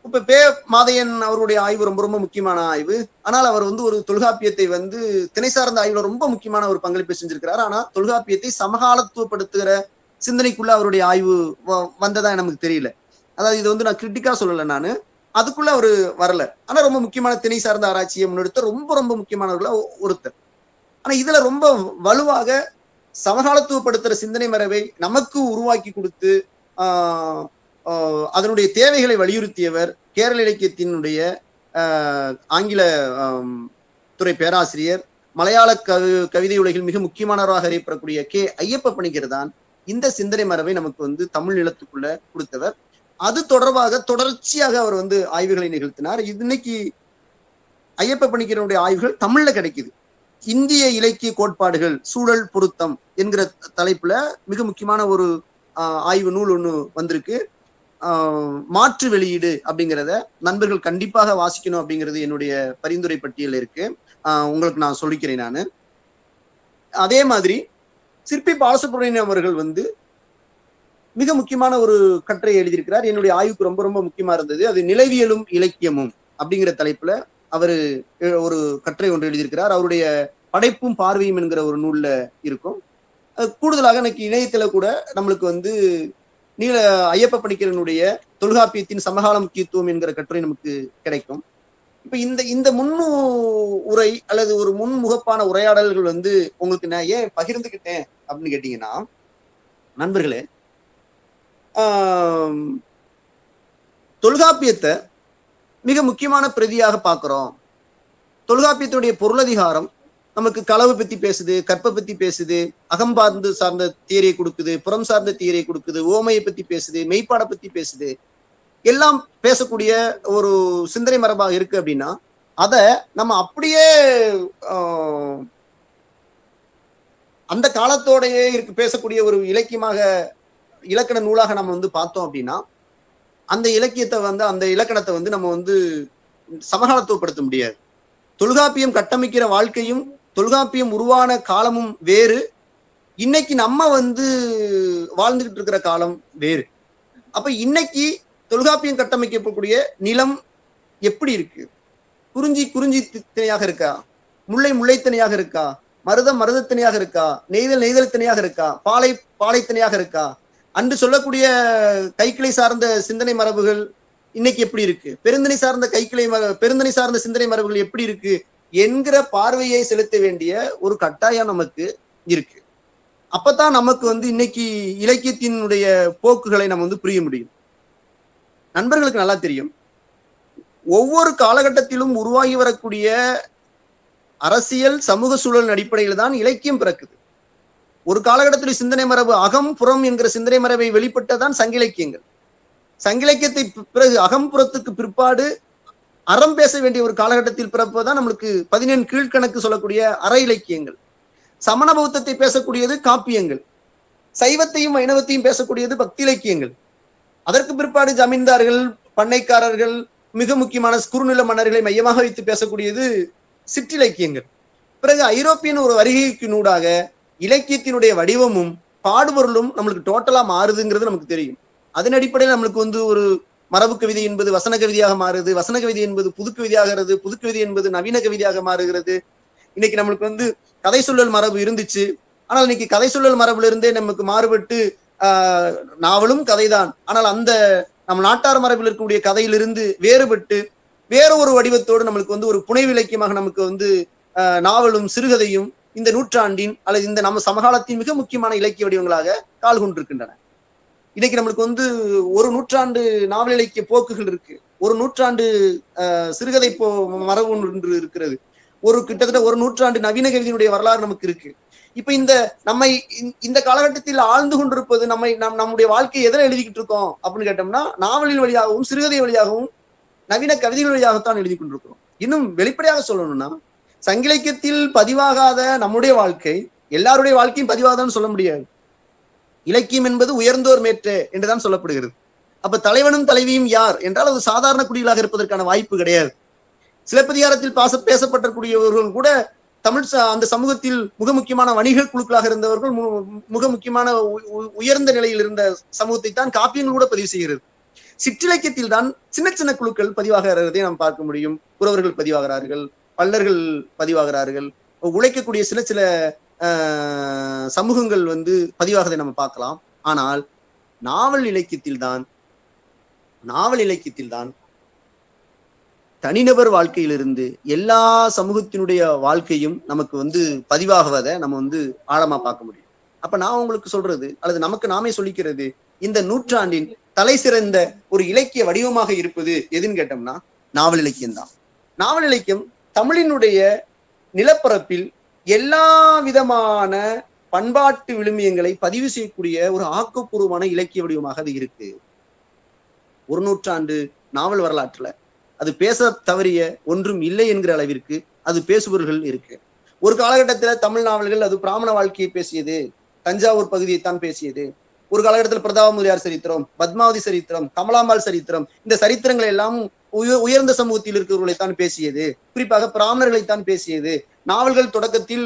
இப்ப பே. மாதையன் அவருடைய ஆய்வு ரொம்ப ரொம்ப முக்கியமான ஆய்வு. ஆனால் அவர் ஒரு தொல்காப்பியத்தை திணை சார்ந்த ஆய்வுல ரொம்ப முக்கியமான ஒரு பங்களிப்பை செஞ்சிருக்கிறார். ஆனா தொல்காப்பியத்தை சமகாலத்துவப்படுத்துகிற சிந்தனைக்குள்ள அவருடைய ஆய்வு வந்ததா நமக்கு தெரியல. அதாவது இது நான் கிரிட்டிக்கா சொல்லல, நானு அதுக்குள்ள அவரு வரல. ஆனா ரொம்ப முக்கியமான திணை சார்ந்த ஆராய்ச்சியை முன்னெடுத்த ரொம்ப ரொம்ப முக்கியமானவர்கள ஒருத்தர். ஆனா இதுல ரொம்ப வலுவாக சமகாலத்துவப்படுத்துற சிந்தனை மரபை நமக்கு உருவாக்கி கொடுத்து அதனுடைய தேவைகளை வலியுறுத்தியவர் கேரள இலக்கியத்தினுடைய ஆங்கில துறை பேராசிரியர், மலையாள கவிதை உலகில் மிக முக்கியமானவராக அறியப்படக்கூடிய கே. ஐயப்ப பணிக்கர் தான் இந்த சிந்தனை மரபை நமக்கு தமிழ் நிலத்துக்குள்ள கொடுத்தவர். அது தொடர்பாக தொடர்ச்சியாக அவர் ஆய்வுகளை நிகழ்த்தினார். இன்னைக்கு ஐயப்ப பணிக்கருடைய ஆய்வுகள் தமிழ்ல கிடைக்குது. இந்திய இலக்கிய கோட்பாடுகள், சூழல் பொருத்தம் என்கிற தலைப்புல மிக முக்கியமான ஒரு ஆய்வு நூல் ஒண்ணு வந்திருக்கு. மாற்று வெளியீடு அப்படிங்கிறத நண்பர்கள் கண்டிப்பாக வாசிக்கணும் அப்படிங்கிறது என்னுடைய பரிந்துரை பட்டியல் இருக்கு. உங்களுக்கு நான் சொல்லிக்கிறேன். நான் அதே மாதிரி சிற்பி பாலசுப்ரமணியன் அவர்கள் மிக முக்கியமான ஒரு கட்டுரை எழுதியிருக்கிறார். என்னுடைய ஆய்வுக்கு ரொம்ப ரொம்ப முக்கியமா இருந்தது. அது நிலவியலும் இலக்கியமும் அப்படிங்கிற தலைப்புல அவரு ஒரு கட்டுரை ஒன்று எழுதியிருக்கிறார். அவருடைய படைப்பும் பார்வையும் என்கிற ஒரு நூல்ல இருக்கும். கூடுதலாக எனக்கு இணையத்துல கூட நம்மளுக்கு ஐயப்ப பணிக்கரனுடைய தொல்காப்பியத்தின் சமகால முக்கியத்துவம் என்கிற கட்டுரை நமக்கு கிடைக்கும். இப்ப இந்த உரை அல்லது ஒரு முன்முகப்பான உரையாடல்கள் உங்களுக்கு நான் ஏன் பகிர்ந்துகிட்டேன் அப்படின்னு கேட்டீங்கன்னா, நண்பர்களே, தொல்காப்பியத்தை மிக முக்கியமான பிரதியாக பார்க்கிறோம். தொல்காப்பியத்துடைய பொருளதிகாரம் நமக்கு களவு பத்தி பேசுது, கற்பை பத்தி பேசுது, அகம்பார்ந்து சார்ந்த தியரியை கொடுக்குது, புறம் சார்ந்த தியரியை கொடுக்குது, ஓமையை பத்தி பேசுது, மெய்ப்பாட பத்தி பேசுது, எல்லாம் பேசக்கூடிய ஒரு சிந்தனை மரபாக இருக்கு. அப்படின்னா அத நம்ம அப்படியே அந்த காலத்தோடையே பேசக்கூடிய ஒரு இலக்கியமாக, இலக்கண நூலாக நம்ம பார்த்தோம் அப்படின்னா, அந்த இலக்கியத்தை அந்த இலக்கணத்தை நம்ம சமகாலத்துவப்படுத்த முடியாது. தொல்காப்பியம் கட்டமைக்கிற வாழ்க்கையும் தொல்காப்பியம் உருவான காலமும் வேறு, இன்னைக்கு நம்ம வாழ்ந்துகிட்டு இருக்கிற காலம் வேறு. அப்ப இன்னைக்கு தொல்காப்பியம் கட்டமைக்கக்கூடிய நிலம் எப்படி இருக்கு? குறிஞ்சி திணையாக இருக்கா? முல்லை திணையாக இருக்கா? மருதத்திணையாக இருக்கா? நெய்தல் திணையாக இருக்கா? பாலை திணையாக இருக்கா? அன்று சொல்லக்கூடிய கைக்கிளை சார்ந்த சிந்தனை மரபுகள் இன்னைக்கு எப்படி இருக்கு? பெருந்தனை சார்ந்த சிந்தனை மரபுகள் எப்படி இருக்கு என்கிற பார்வையை செலுத்த வேண்டிய ஒரு கட்டாயம் நமக்கு இருக்கு. அப்பதான் நமக்கு இன்னைக்கு இலக்கியத்தினுடைய போக்குகளை நம்ம புரிய முடியும். நண்பர்களுக்கு நல்லா தெரியும், ஒவ்வொரு காலகட்டத்திலும் உருவாகி வரக்கூடிய அரசியல் சமூக சூழல் அடிப்படையில் தான் இலக்கியம் பிறக்குது. ஒரு காலகட்டத்தில் சிந்தனை மரபு அகம் புறம் என்கிற சிந்தனை மரபை வெளிப்பட்டதான் சங்க இலக்கியங்கள். சங்க இலக்கியத்தை பிறகு அகம்புறத்துக்கு பிற்பாடு அறம் பேச வேண்டிய ஒரு காலகட்டத்தில் பிறப்பதான் நம்மளுக்கு 17 கீழ்கணக்கு சொல்லக்கூடிய அற இலக்கியங்கள். சமண பௌத்தத்தை பேசக்கூடியது காப்பியங்கள். சைவத்தையும் வைணவத்தையும் பேசக்கூடியது பக்தி இலக்கியங்கள். அதற்கு பிற்பாடு ஜமீன்தார்கள், பண்ணைக்காரர்கள், மிக முக்கியமான குறுநில மன்னர்களை மையமாக வைத்து பேசக்கூடியது சிற்றிலக்கியங்கள். பிறகு ஐரோப்பியன் ஒரு வருகைக்கு நூடாக இலக்கியத்தினுடைய வடிவமும் பாடுபொருளும் நம்மளுக்கு டோட்டலா மாறுதுங்கிறது நமக்கு தெரியும். அதன் அடிப்படையில் நம்மளுக்கு ஒரு மரபு கவிதை என்பது வசன கவிதையாக மாறுது, வசன கவிதை என்பது புது கவிதையாகிறது, புது கவிதை என்பது நவீன கவிதையாக மாறுகிறது. இன்னைக்கு நம்மளுக்கு கதை சொல்லல் மரபு இருந்துச்சு, ஆனால் இன்னைக்கு கதை சொல்லல் மரபுல இருந்தே நமக்கு மாறுபட்டு நாவலும் கதைதான், ஆனால் அந்த நம்ம நாட்டார் மரபில் இருக்கக்கூடிய கதையிலிருந்து வேறுபட்டு வேற ஒரு வடிவத்தோடு நம்மளுக்கு ஒரு புனைவு இலக்கியமாக நமக்கு நாவலும் சிறுகதையும் இந்த நூற்றாண்டின் அல்லது இந்த நம்ம சமகாலத்தின் மிக முக்கியமான இலக்கிய வடிவங்களாக கால் கொண்டிருக்கின்றன. இன்னைக்கு நம்மளுக்கு ஒரு நூற்றாண்டு நாவல் இலக்கிய போக்குகள் இருக்கு, ஒரு நூற்றாண்டு சிறுகதை மரபு ஒன்று இருக்கிறது, கிட்டத்தட்ட ஒரு நூற்றாண்டு நவீன கவிதையினுடைய வரலாறு நமக்கு இருக்கு. இப்ப இந்த காலகட்டத்தில் ஆழ்ந்து கொண்டிருப்பது நம்முடைய வாழ்க்கையை எதிர எழுதிக்கிட்டு இருக்கோம் அப்படின்னு கேட்டோம்னா நாவலின் வழியாகவும் சிறுகதை வழியாகவும் நவீன கவிதைகள் வழியாகத்தான் எழுதி கொண்டிருக்கிறோம். இன்னும் வெளிப்படையாக சொல்லணும்னா சங்க இலக்கியத்தில் பதிவாகாத நம்முடைய வாழ்க்கை எல்லாருடைய வாழ்க்கையும் பதிவாகாதான்னு சொல்ல முடியாது. இலக்கியம் என்பது உயர்ந்தோர் மேற்று என்றுதான் சொல்லப்படுகிறது. அப்ப தலைவனும் தலைவியும் யார் என்றால் அது சாதாரண குடிகளாக இருப்பதற்கான வாய்ப்பு கிடையாது. சிலப்பதிகாரத்தில் பேசப்பட்டக்கூடியவர்கள் கூட தமிழ் அந்த சமூகத்தில் மிக முக்கியமான வணிக குழுக்களாக இருந்தவர்கள், மிக முக்கியமான உயர்ந்த நிலையில் இருந்த சமூகத்தை தான் காப்பியங்கள் கூட பதிவு செய்கிறது. சிற்றிலக்கியத்தில் தான் சின்ன சின்ன குழுக்கள் பதிவாகிறதை நாம் பார்க்க முடியும். புறவர்கள் பதிவாகிறார்கள், பல்லர்கள் பதிவாகிறார்கள், உழைக்கக்கூடிய சில சில சமூகங்கள் பதிவாகதை நம்ம பார்க்கலாம். ஆனால் நாவல் இலக்கியத்தில் தான் தனிநபர் வாழ்க்கையிலிருந்து எல்லா சமூகத்தினுடைய வாழ்க்கையும் நமக்கு பதிவாகுவதை நம்ம ஆழமா பார்க்க முடியும். அப்ப நான் உங்களுக்கு சொல்றது அல்லது நமக்கு நாமே சொல்லிக்கிறது, இந்த நூற்றாண்டின் தலை சிறந்த ஒரு இலக்கிய வடிவமாக இருப்பது எதுன்னு கேட்டோம்னா நாவல் இலக்கியம் தான். நாவல் இலக்கியம் தமிழினுடைய நிலப்பரப்பில் எல்லா விதமான பண்பாட்டு விழுமியங்களை பதிவு செய்யக்கூடிய ஒரு ஆக்கப்பூர்வமான இலக்கிய வடிவமாக அது இருக்கு. ஒரு நூற்றாண்டு நாவல் வரலாற்றுல அது பேச தவறிய ஒன்றும் இல்லை என்கிற அளவிற்கு அது பேசுபவர்கள் இருக்கு. ஒரு காலகட்டத்துல தமிழ் நாவல்கள் அது பிராமண வாழ்க்கையை பேசியது, தஞ்சாவூர் பகுதியைத்தான் பேசியது. ஒரு காலகட்டத்தில் பிரதாபமுதியார் சரித்திரம், பத்மாவதி சரித்திரம், கமலாம்பாள் சரித்திரம், இந்த சரித்திரங்கள் எல்லாம் உயர்ந்த சமூகத்தில் இருக்கிறவர்களைத்தான் பேசியது, குறிப்பாக பிராமணர்களைத்தான் பேசியது. நாவல்கள் தொடக்கத்தில்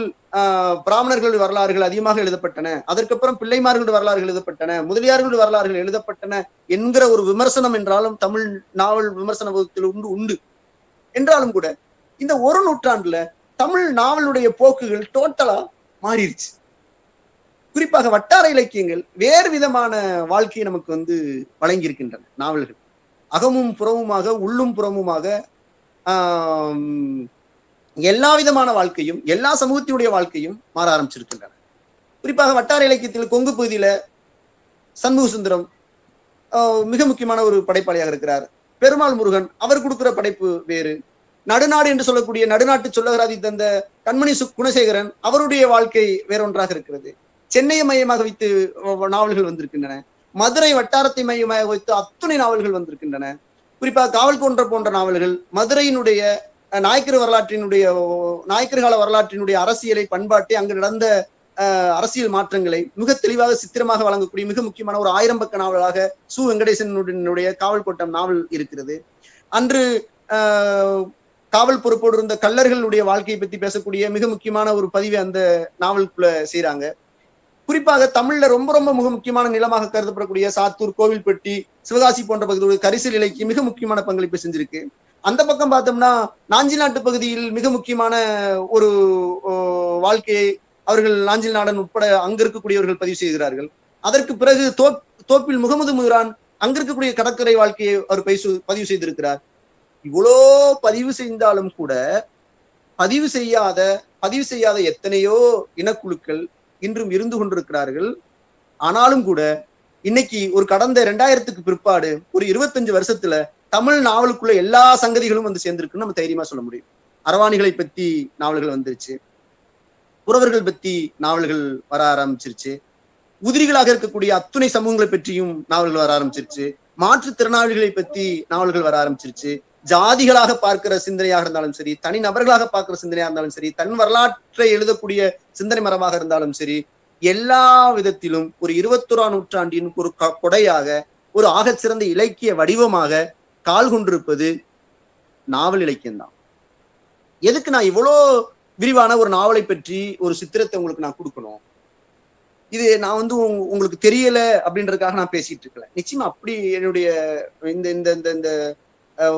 பிராமணர்கள் வரலாறுகள் அதிகமாக எழுதப்பட்டன, அதற்கப்புறம் பிள்ளைமார்களுடைய வரலாறுகள் எழுதப்பட்டன, முதலியார்களுடைய வரலாறுகள் எழுதப்பட்டன என்கிற ஒரு விமர்சனம் என்றாலும் தமிழ் நாவல் விமர்சன வகுப்பில் உண்டு என்றாலும் கூட இந்த ஒரு நூற்றாண்டுல தமிழ் நாவலுடைய போக்குகள் டோட்டலா மாறிடுச்சு. குறிப்பாக வட்டார இலக்கியங்கள் வேறு விதமான வாழ்க்கையை நமக்கு வழங்கி இருக்கின்றன. நாவல்கள் அகமும் புறமுமாக, உள்ளும் புறமுமாக எல்லா விதமான வாழ்க்கையும் எல்லா சமூகத்தினுடைய வாழ்க்கையும் மாற ஆரம்பிச்சிருக்கின்றன. குறிப்பாக வட்டார இலக்கியத்தில் கொங்கு பகுதியில சண்முக சுந்தரம் மிக முக்கியமான ஒரு படைப்பாளியாக இருக்கிறார். பெருமாள் முருகன் அவர் கொடுக்கிற படைப்பு வேறு. நடுநாடு என்று சொல்லக்கூடிய நடுநாட்டு சொல்லகராதி தந்த கண்மணி குணசேகரன் அவருடைய வாழ்க்கை வேறொன்றாக இருக்கிறது. சென்னையை மையமாக வைத்து நாவல்கள் வந்திருக்கின்றன. மதுரை வட்டாரத்தை மையமாக வைத்து அத்துணை நாவல்கள் வந்திருக்கின்றன. குறிப்பாக காவல் போன்ற நாவல்கள் மதுரையினுடைய நாயக்கர் கால வரலாற்றினுடைய அரசியலை, பண்பாட்டை, அங்கு நடந்த அரசியல் மாற்றங்களை மிக தெளிவாக சித்திரமாக வழங்கக்கூடிய மிக முக்கியமான ஒரு 1000 பக்க நாவலாக சு வெங்கடேசனுடைய காவல் கோட்டம் நாவல் இருக்கிறது. அன்று காவல் பொறுப்போடு இருந்த கள்ளர்களுடைய வாழ்க்கையை பற்றி பேசக்கூடிய மிக முக்கியமான ஒரு பதிவை அந்த நாவலுக்குள்ள செய்யறாங்க. குறிப்பாக தமிழ்ல ரொம்ப ரொம்ப மிக முக்கியமான நிலமாக கருதப்படக்கூடிய சாத்தூர், கோவில்பட்டி, சிவகாசி போன்ற பகுதிகளுடைய கரிசல் இலைக்கு மிக முக்கியமான பங்களிப்பு செஞ்சிருக்கு. அந்த பக்கம் பார்த்தோம்னா நாஞ்சில் நாட்டு பகுதியில் மிக முக்கியமான ஒரு வாழ்க்கையை அவர்கள் நாஞ்சில் நாடன் உட்பட அங்க இருக்கக்கூடியவர்கள் பதிவு செய்கிறார்கள். அதற்கு பிறகு தோப்பில் முகமது முஹ்ரான் அங்க இருக்கக்கூடிய கடற்கரை வாழ்க்கையை அவர் பதிவு செய்திருக்கிறார். இவ்வளோ பதிவு செய்தாலும் கூட பதிவு செய்யாத எத்தனையோ இனக்குழுக்கள் இன்றும் இருந்து கொண்டிருக்கிறார்கள். ஆனாலும் கூட இன்னைக்கு ஒரு கடந்த 2000க்கு பிற்பாடு ஒரு 25 வருஷத்துல தமிழ் நாவலுக்குள்ள எல்லா சங்கதிகளும் வந்து சேர்ந்திருக்குன்னு நம்ம தைரியமா சொல்ல முடியும். அரவாணிகளை பத்தி நாவல்கள் வந்துருச்சு, புறவர்கள் பத்தி நாவல்கள் வர ஆரம்பிச்சிருச்சு, உதிரிகளாக இருக்கக்கூடிய அத்துணை சமூகங்களை பற்றியும் நாவல்கள் வர ஆரம்பிச்சிருச்சு, மாற்றுத்திறனாளிகளை பத்தி நாவல்கள் வர ஆரம்பிச்சிருச்சு, ஜாதிகளாக பார்க்கிற சிந்தனையாக இருந்தாலும் சரி, தனி நபர்களாக பார்க்கிற சிந்தனையாக இருந்தாலும் சரி, தன் வரலாற்றை எழுதக்கூடிய சிந்தனை மரபாக இருந்தாலும் சரி, எல்லா விதத்திலும் ஒரு 21ஆம் நூற்றாண்டின் ஒரு கொடையாக, ஒரு ஆகச் சிறந்த இலக்கிய வடிவமாக கால் கொண்டிருப்பது நாவல் இலக்கியம்தான். எதுக்கு நான் இவ்வளோ விரிவான ஒரு நாவலை பற்றி ஒரு சித்திரத்தை உங்களுக்கு நான் கொடுக்கணும்? இது நான் வந்து உங்களுக்கு தெரியல அப்படின்றதுக்காக நான் பேசிட்டு இருக்கல. நிச்சயமா அப்படி என்னுடைய இந்த இந்த இந்த இந்த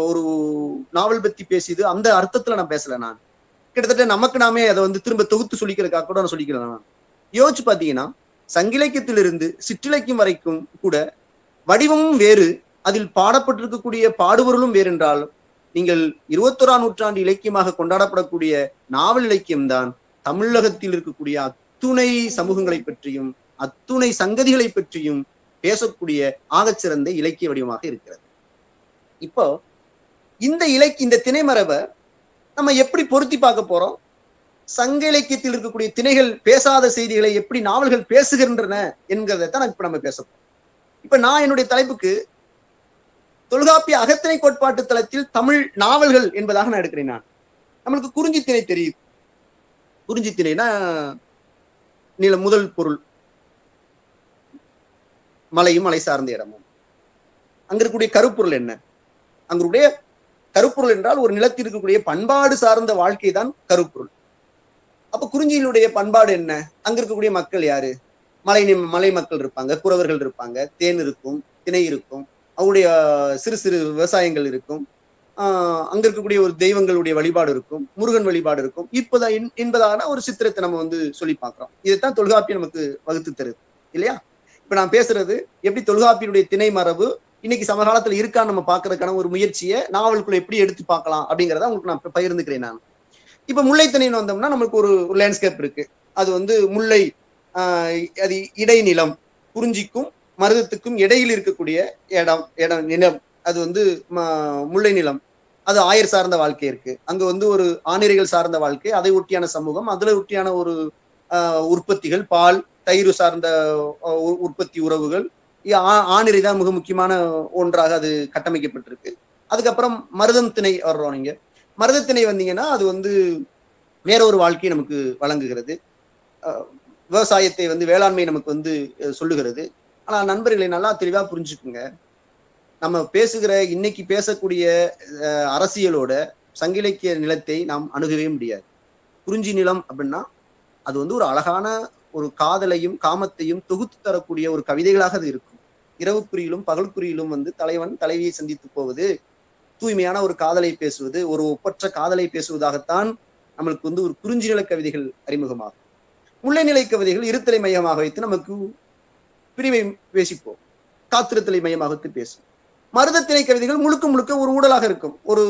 ஒரு நாவல் பத்தி பேசியது அந்த அர்த்தத்துல நான் பேசல. நான் கிட்டத்தட்ட நமக்கு நாமே அதை வந்து திரும்ப தொகுத்து சொல்லிக்கிறதுக்காக கூட நான் சொல்லிக்கிறேன். நான் யோசிச்சு பாத்தீங்கன்னா சங்கிலக்கியத்திலிருந்து சிற்றிலக்கியம் வரைக்கும் கூட வடிவமும் வேறு, அதில் பாடப்பட்டிருக்கக்கூடிய பாடுபொருளும் வேறு என்றாலும் நீங்கள் 21ஆம் நூற்றாண்டு இலக்கியமாக கொண்டாடப்படக்கூடிய நாவல் இலக்கியம்தான் தமிழகத்தில் இருக்கக்கூடிய அத்துணை சமூகங்களை பற்றியும் அத்துணை சங்கதிகளை பற்றியும் பேசக்கூடிய ஆகச்சிறந்த இலக்கிய வடிவமாக இருக்கிறது. இப்போ இந்த திணைமரபை நம்ம எப்படி பொருத்தி பார்க்க போறோம்? சங்க இலக்கியத்தில் இருக்கக்கூடிய திணைகள் பேசாத செய்திகளை எப்படி நாவல்கள் பேசுகின்றன என்கிறதான் இப்ப நம்ம பேச போறோம். இப்ப நான் என்னுடைய தலைப்புக்கு தொல்காப்பிய அகத்திணை கோட்பாட்டு தளத்தில் தமிழ் நாவல்கள் என்பதாக நான் எடுக்கிறேன். நான் நம்மளுக்கு குறிஞ்சி திணை தெரியும். குறிஞ்சி திணைனா முதல் பொருள் மலையும் மலை சார்ந்த இடமும். அங்க இருக்கக்கூடிய கருப்பொருள் என்ன? அங்களுடைய கருப்பொருள் என்றால் ஒரு நிலத்தில் இருக்கக்கூடிய பண்பாடு சார்ந்த வாழ்க்கை தான் கருப்பொருள். அப்ப குறிஞ்சியினுடைய பண்பாடு என்ன? அங்க இருக்கக்கூடிய மக்கள் யாரு? மலை மக்கள் இருப்பாங்க, குறவர்கள் இருப்பாங்க, தேன் இருக்கும், திணை இருக்கும், அவருடைய சிறு சிறு விவசாயங்கள் இருக்கும், அங்க இருக்கக்கூடிய ஒரு தெய்வங்களுடைய வழிபாடு இருக்கும், முருகன் வழிபாடு இருக்கும். என்பதான ஒரு சித்திரத்தை நம்ம வந்து சொல்லி பார்க்கிறோம். இதைத்தான் தொல்காப்பியம் நமக்கு வகுத்து தருது இல்லையா? இப்ப நான் பேசுறது எப்படி தொல்காப்பியனுடைய திணை மரபு இன்னைக்கு சமகாலத்துல இருக்கான்னு நம்ம பாக்குறதுக்கான ஒரு முயற்சியை நாவலுக்குள்ள எப்படி எடுத்து பார்க்கலாம் அப்படிங்கிறத உங்களுக்கு நான் பகிர்ந்துக்கிறேன். நான் இப்ப முல்லை திணைன்னு வந்தோம்னா நமக்கு ஒரு லேண்ட்ஸ்கேப் இருக்கு. அது வந்து முல்லை அது இடைநிலம், குறிஞ்சிக்கும் மருதத்துக்கும் இடையில் இருக்கக்கூடிய நிலம், அது வந்து முல்லை நிலம். அது ஆயர் சார்ந்த வாழ்க்கை இருக்கு. அங்க வந்து ஒரு ஆணிரைகள் சார்ந்த வாழ்க்கை, அதை ஒட்டியான சமூகம், அதுல ஒட்டியான ஒரு உற்பத்திகள், பால் தயிர் சார்ந்த உற்பத்தி உறவுகள், ஆணிரை தான் மிக முக்கியமான ஒன்றாக அது கட்டமைக்கப்பட்டிருக்கு. அதுக்கப்புறம் மருதம் திணை வர்றோம். நீங்க மருதத்திணை வந்தீங்கன்னா அது வந்து வேற ஒரு வாழ்க்கையை நமக்கு வழங்குகிறது. விவசாயத்தை வந்து வேளாண்மை நமக்கு வந்து சொல்லுகிறது. ஆனா நண்பர்களை நல்லா தெளிவா புரிஞ்சுக்குங்க. நம்ம இன்னைக்கு பேசக்கூடிய அரசியலோட சங்க இலக்கிய நிலத்தை நாம் அணுகவே முடியாது. குறிஞ்சி நிலம் அப்படின்னா அது வந்து ஒரு அழகான ஒரு காதலையும் காமத்தையும் தொகுத்து தரக்கூடிய ஒரு கவிதைகளாக அது இருக்கும். இரவுக்குறியிலும் பகல்குறியிலும் வந்து தலைவன் தலைவியை சந்தித்து போவது, தூய்மையான ஒரு காதலை பேசுவது, ஒரு ஒப்பற்ற காதலை பேசுவதாகத்தான் நம்மளுக்கு வந்து ஒரு குறிஞ்சி நில கவிதைகள் அறிமுகமாகும். முல்லை நிலை கவிதைகள் இருத்தலை மையமாக வைத்து நமக்கு பிரிவை பேசிப்போம், காத்திருத்தலை மையமாக வைத்து பேசும். மருதத்திணை கவிதைகள் முழுக்க முழுக்க ஒரு ஊடலாக இருக்கும். ஒரு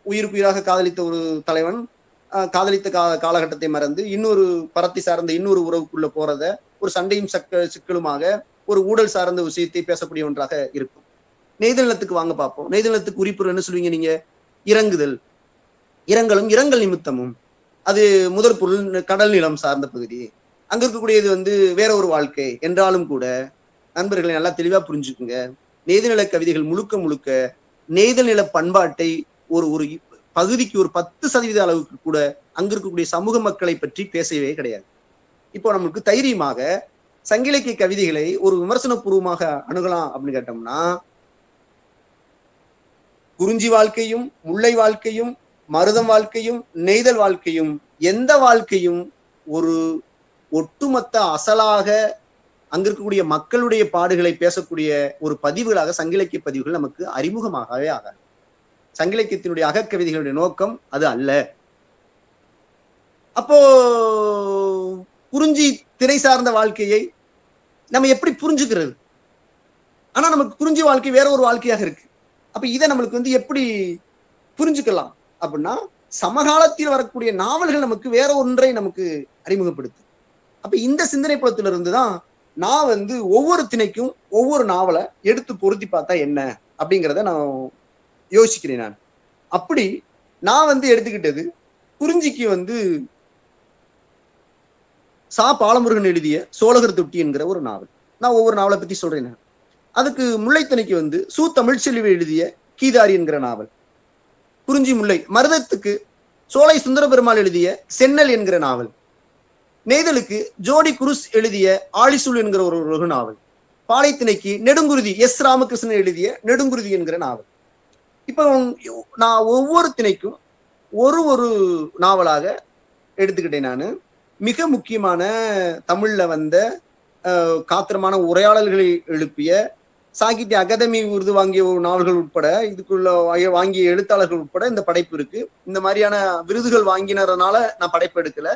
உயிராக காதலித்த ஒரு தலைவன் காதலித்த காலகட்டத்தை மறந்து இன்னொரு பரத்தை சார்ந்த இன்னொரு உறவுக்குள்ள போறத ஒரு சண்டையும் சிக்கலுமாக ஒரு ஊழல் சார்ந்த விஷயத்தை பேசக்கூடிய ஒன்றாக இருக்கும். நெய்தல் நிலத்துக்கு வாங்க பார்ப்போம். நெய்தல் நிலத்துக்கு குறிப்பு என்ன சொல்லுவீங்க நீங்க? இறங்குதல், இரங்கலும் இரங்கல் நிமித்தமும். அது முதற் பொருள் கடல் நிலம் சார்ந்த பகுதி. அங்க இருக்கக்கூடியது வந்து வேற ஒரு வாழ்க்கை என்றாலும் கூட நண்பர்களை நல்லா தெளிவா புரிஞ்சுக்குங்க. நெய்தல் நில கவிதைகள் முழுக்க முழுக்க நெய்தல் நில பண்பாட்டை ஒரு ஒரு பகுதிக்கு ஒரு 10% அளவுக்கு கூட அங்க இருக்கக்கூடிய சமூக மக்களை பற்றி பேசவே கிடையாது. இப்போ நமக்கு தைரியமாக சங்க இலக்கிய கவிதைகளை ஒரு விமர்சன பூர்வமாக அணுகலாம் அப்படின்னு கேட்டோம்னா, குறிஞ்சி வாழ்க்கையும் முல்லை வாழ்க்கையும் மருதம் வாழ்க்கையும் நெய்தல் வாழ்க்கையும் எந்த வாழ்க்கையும் ஒரு ஒட்டுமொத்த அசலாக அங்க இருக்கக்கூடிய மக்களுடைய பாடுகளை பேசக்கூடிய ஒரு பதிவுகளாக சங்க இலக்கிய பதிவுகள் நமக்கு அறிமுகமாகவே ஆகாது. சங்க இலக்கியத்தினுடைய அகக்கவிதைகளுடைய நோக்கம் அது அல்ல. அப்போ குறிஞ்சி திணை சார்ந்த வாழ்க்கையை நம்ம எப்படி புரிஞ்சுக்கிறது? ஆனா நமக்கு குறிஞ்சி வாழ்க்கை வேற ஒரு வாழ்க்கையாக இருக்கு. அப்ப இதை நம்மளுக்கு வந்து எப்படி புரிஞ்சுக்கலாம் அப்படின்னா, சமகாலத்தில் வரக்கூடிய நாவல்கள் நமக்கு வேற ஒன்றை நமக்கு அறிமுகப்படுத்தும். அப்ப இந்த சிந்தனை புலத்துல இருந்துதான் நான் வந்து ஒவ்வொரு திணைக்கும் ஒவ்வொரு நாவலை எடுத்து பொருத்தி பார்த்தா என்ன அப்படிங்கிறத நான் யோசிக்கிறேன். நான் அப்படி நான் வந்து எடுத்துக்கிட்டது குறிஞ்சிக்கு வந்து சா பாலமுருகன் எழுதிய சோழகர் தொட்டி என்கிற ஒரு நாவல். நான் ஒவ்வொரு நாவலை பத்தி சொல்றேன். அதுக்கு முல்லைத்தனைக்கு வந்து சு தமிழ்ச்செல்வி எழுதிய கீதாரி என்கிற நாவல். குறிஞ்சி முல்லை மருதத்துக்கு சோலை சுந்தர பெருமாள் எழுதிய சென்னல் என்கிற நாவல். நெய்தலுக்கு ஜோடி குருஸ் எழுதிய ஆழிசூல் என்கிற ஒரு நாவல். பாலைத்திணைக்கு நெடுங்குருதி எஸ் ராமகிருஷ்ணன் எழுதிய நெடுங்குருதி என்கிற நாவல். இப்ப நான் ஒவ்வொரு திணைக்கும் ஒரு நாவலாக எடுத்துக்கிட்டேன். நான் மிக முக்கியமான தமிழ்ல வந்த காத்திரமான உரையாடல்களை எழுப்பிய சாகித்ய அகாதமி விருது வாங்கிய நாவல்கள் உட்பட இதுக்குள்ள வாங்கிய எழுத்தாளர்கள் உட்பட இந்த படைப்பு இருக்கு. இந்த மாதிரியான விருதுகள் வாங்கினதுனால நான் படைப்பு எடுக்கல.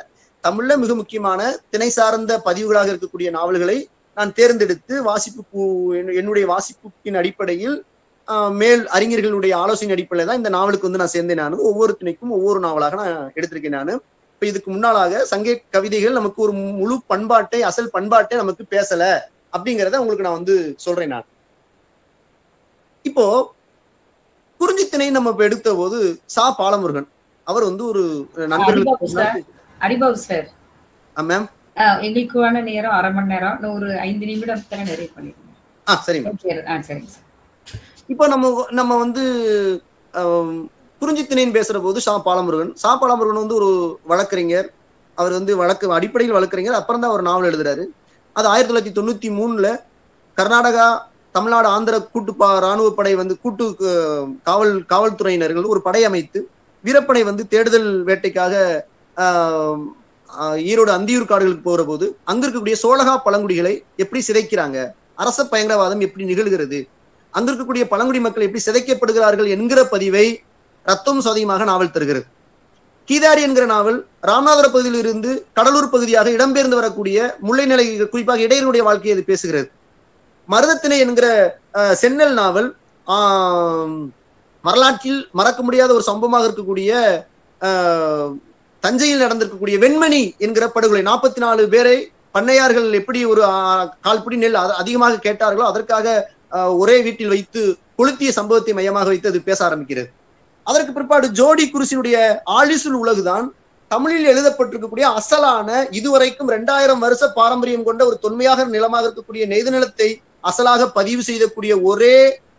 தமிழ்ல மிக முக்கியமான திணை சார்ந்த பதிவுகளாக இருக்கக்கூடிய நாவல்களை நான் தேர்ந்தெடுத்து என்னுடைய வாசிப்புக்கின் அடிப்படையில் மேல் அறிஞர்களுடைய ஆலோசனை அடிப்படையில் தான் இந்த நாவலுக்கு வந்து நான் சேர்ந்தேன். நான் ஒவ்வொரு திணைக்கும் ஒவ்வொரு நாவலாக நான் எடுத்திருக்கேன். நான் இப்ப இதுக்கு முன்னாலாக சங்க கவிதைகள் நமக்கு ஒரு முழு பண்பாட்டை அசல் பண்பாட்டை நமக்கு பேசல அப்படிங்கிறத உங்களுக்கு நான் வந்து சொல்றேன். நான் இப்போ குறிஞ்சி திணை நம்ம இப்ப எடுத்த போது சா பாலமுருகன் அவர் வந்து ஒரு நண்பர்களுக்கு எங்களுக்கான நேரம் அரை மணி நேரம், ஒரு 5 நிமிடத்துல நிறைவு பண்ணிருக்கோம். சரிங்க. இப்போ நம்ம வந்து குறிஞ்சி திணைன்னு பேசுற போது சா பாலமுருகன் வந்து ஒரு வழக்கறிஞர். அவர் வந்து அடிப்படையில் வழக்கறிஞர். அப்புறம் தான் அவர் நாவல் எழுதுறாரு. அது 1993 கர்நாடகா, தமிழ்நாடு, ஆந்திர கூட்டு இராணுவ படை வந்து கூட்டு காவல்துறையினர்கள் ஒரு படை அமைத்து வீரப்படை வந்து தேடுதல் வேட்டைக்காக ஈரோடு அந்தியூர் காடுகளுக்கு போகிற போது அங்க இருக்கக்கூடிய சோழகா பழங்குடிகளை எப்படி சிதைக்கிறாங்க, அரச பயங்கரவாதம் எப்படி நிகழ்கிறது, அங்க இருக்கக்கூடிய பழங்குடி மக்கள் எப்படி சிதைக்கப்படுகிறார்கள் என்கிற பதிவை ரத்தம் சதியமாக நாவல் தருகிறது. கீதாரி என்கிற நாவல் ராமநாதபுர பகுதியில் இருந்து கடலூர் பகுதியாக இடம்பெயர்ந்து வரக்கூடிய முல்லை நிலை, குறிப்பாக இடையனுடைய வாழ்க்கையை அது பேசுகிறது. மருதத்திணை என்கிற சென்னல் நாவல் வரலாற்றில் மறக்க முடியாத ஒரு சம்பவமாக இருக்கக்கூடிய தஞ்சையில் நடந்திருக்கக்கூடிய வெண்மணி என்கிற படுகொலை. 44 பேரை பண்ணையார்கள் எப்படி ஒரு கால்பிடி நெல் அதிகமாக கேட்டார்களோ அதற்காக ஒரே வீட்டில் வைத்து கொளுத்திய சம்பவத்தை மையமாக வைத்து அது பேச ஆரம்பிக்கிறது. அதற்கு பிற்பாடு ஜோடி குருசினுடைய ஆழிசுல் உலகுதான் தமிழில் எழுதப்பட்டிருக்கக்கூடிய அசலான இதுவரைக்கும் 2000 வருஷ பாரம்பரியம் கொண்ட ஒரு தொன்மையாக நிலமாக இருக்கக்கூடிய நெய்த நிலத்தை அசலாக பதிவு செய்யக்கூடிய ஒரே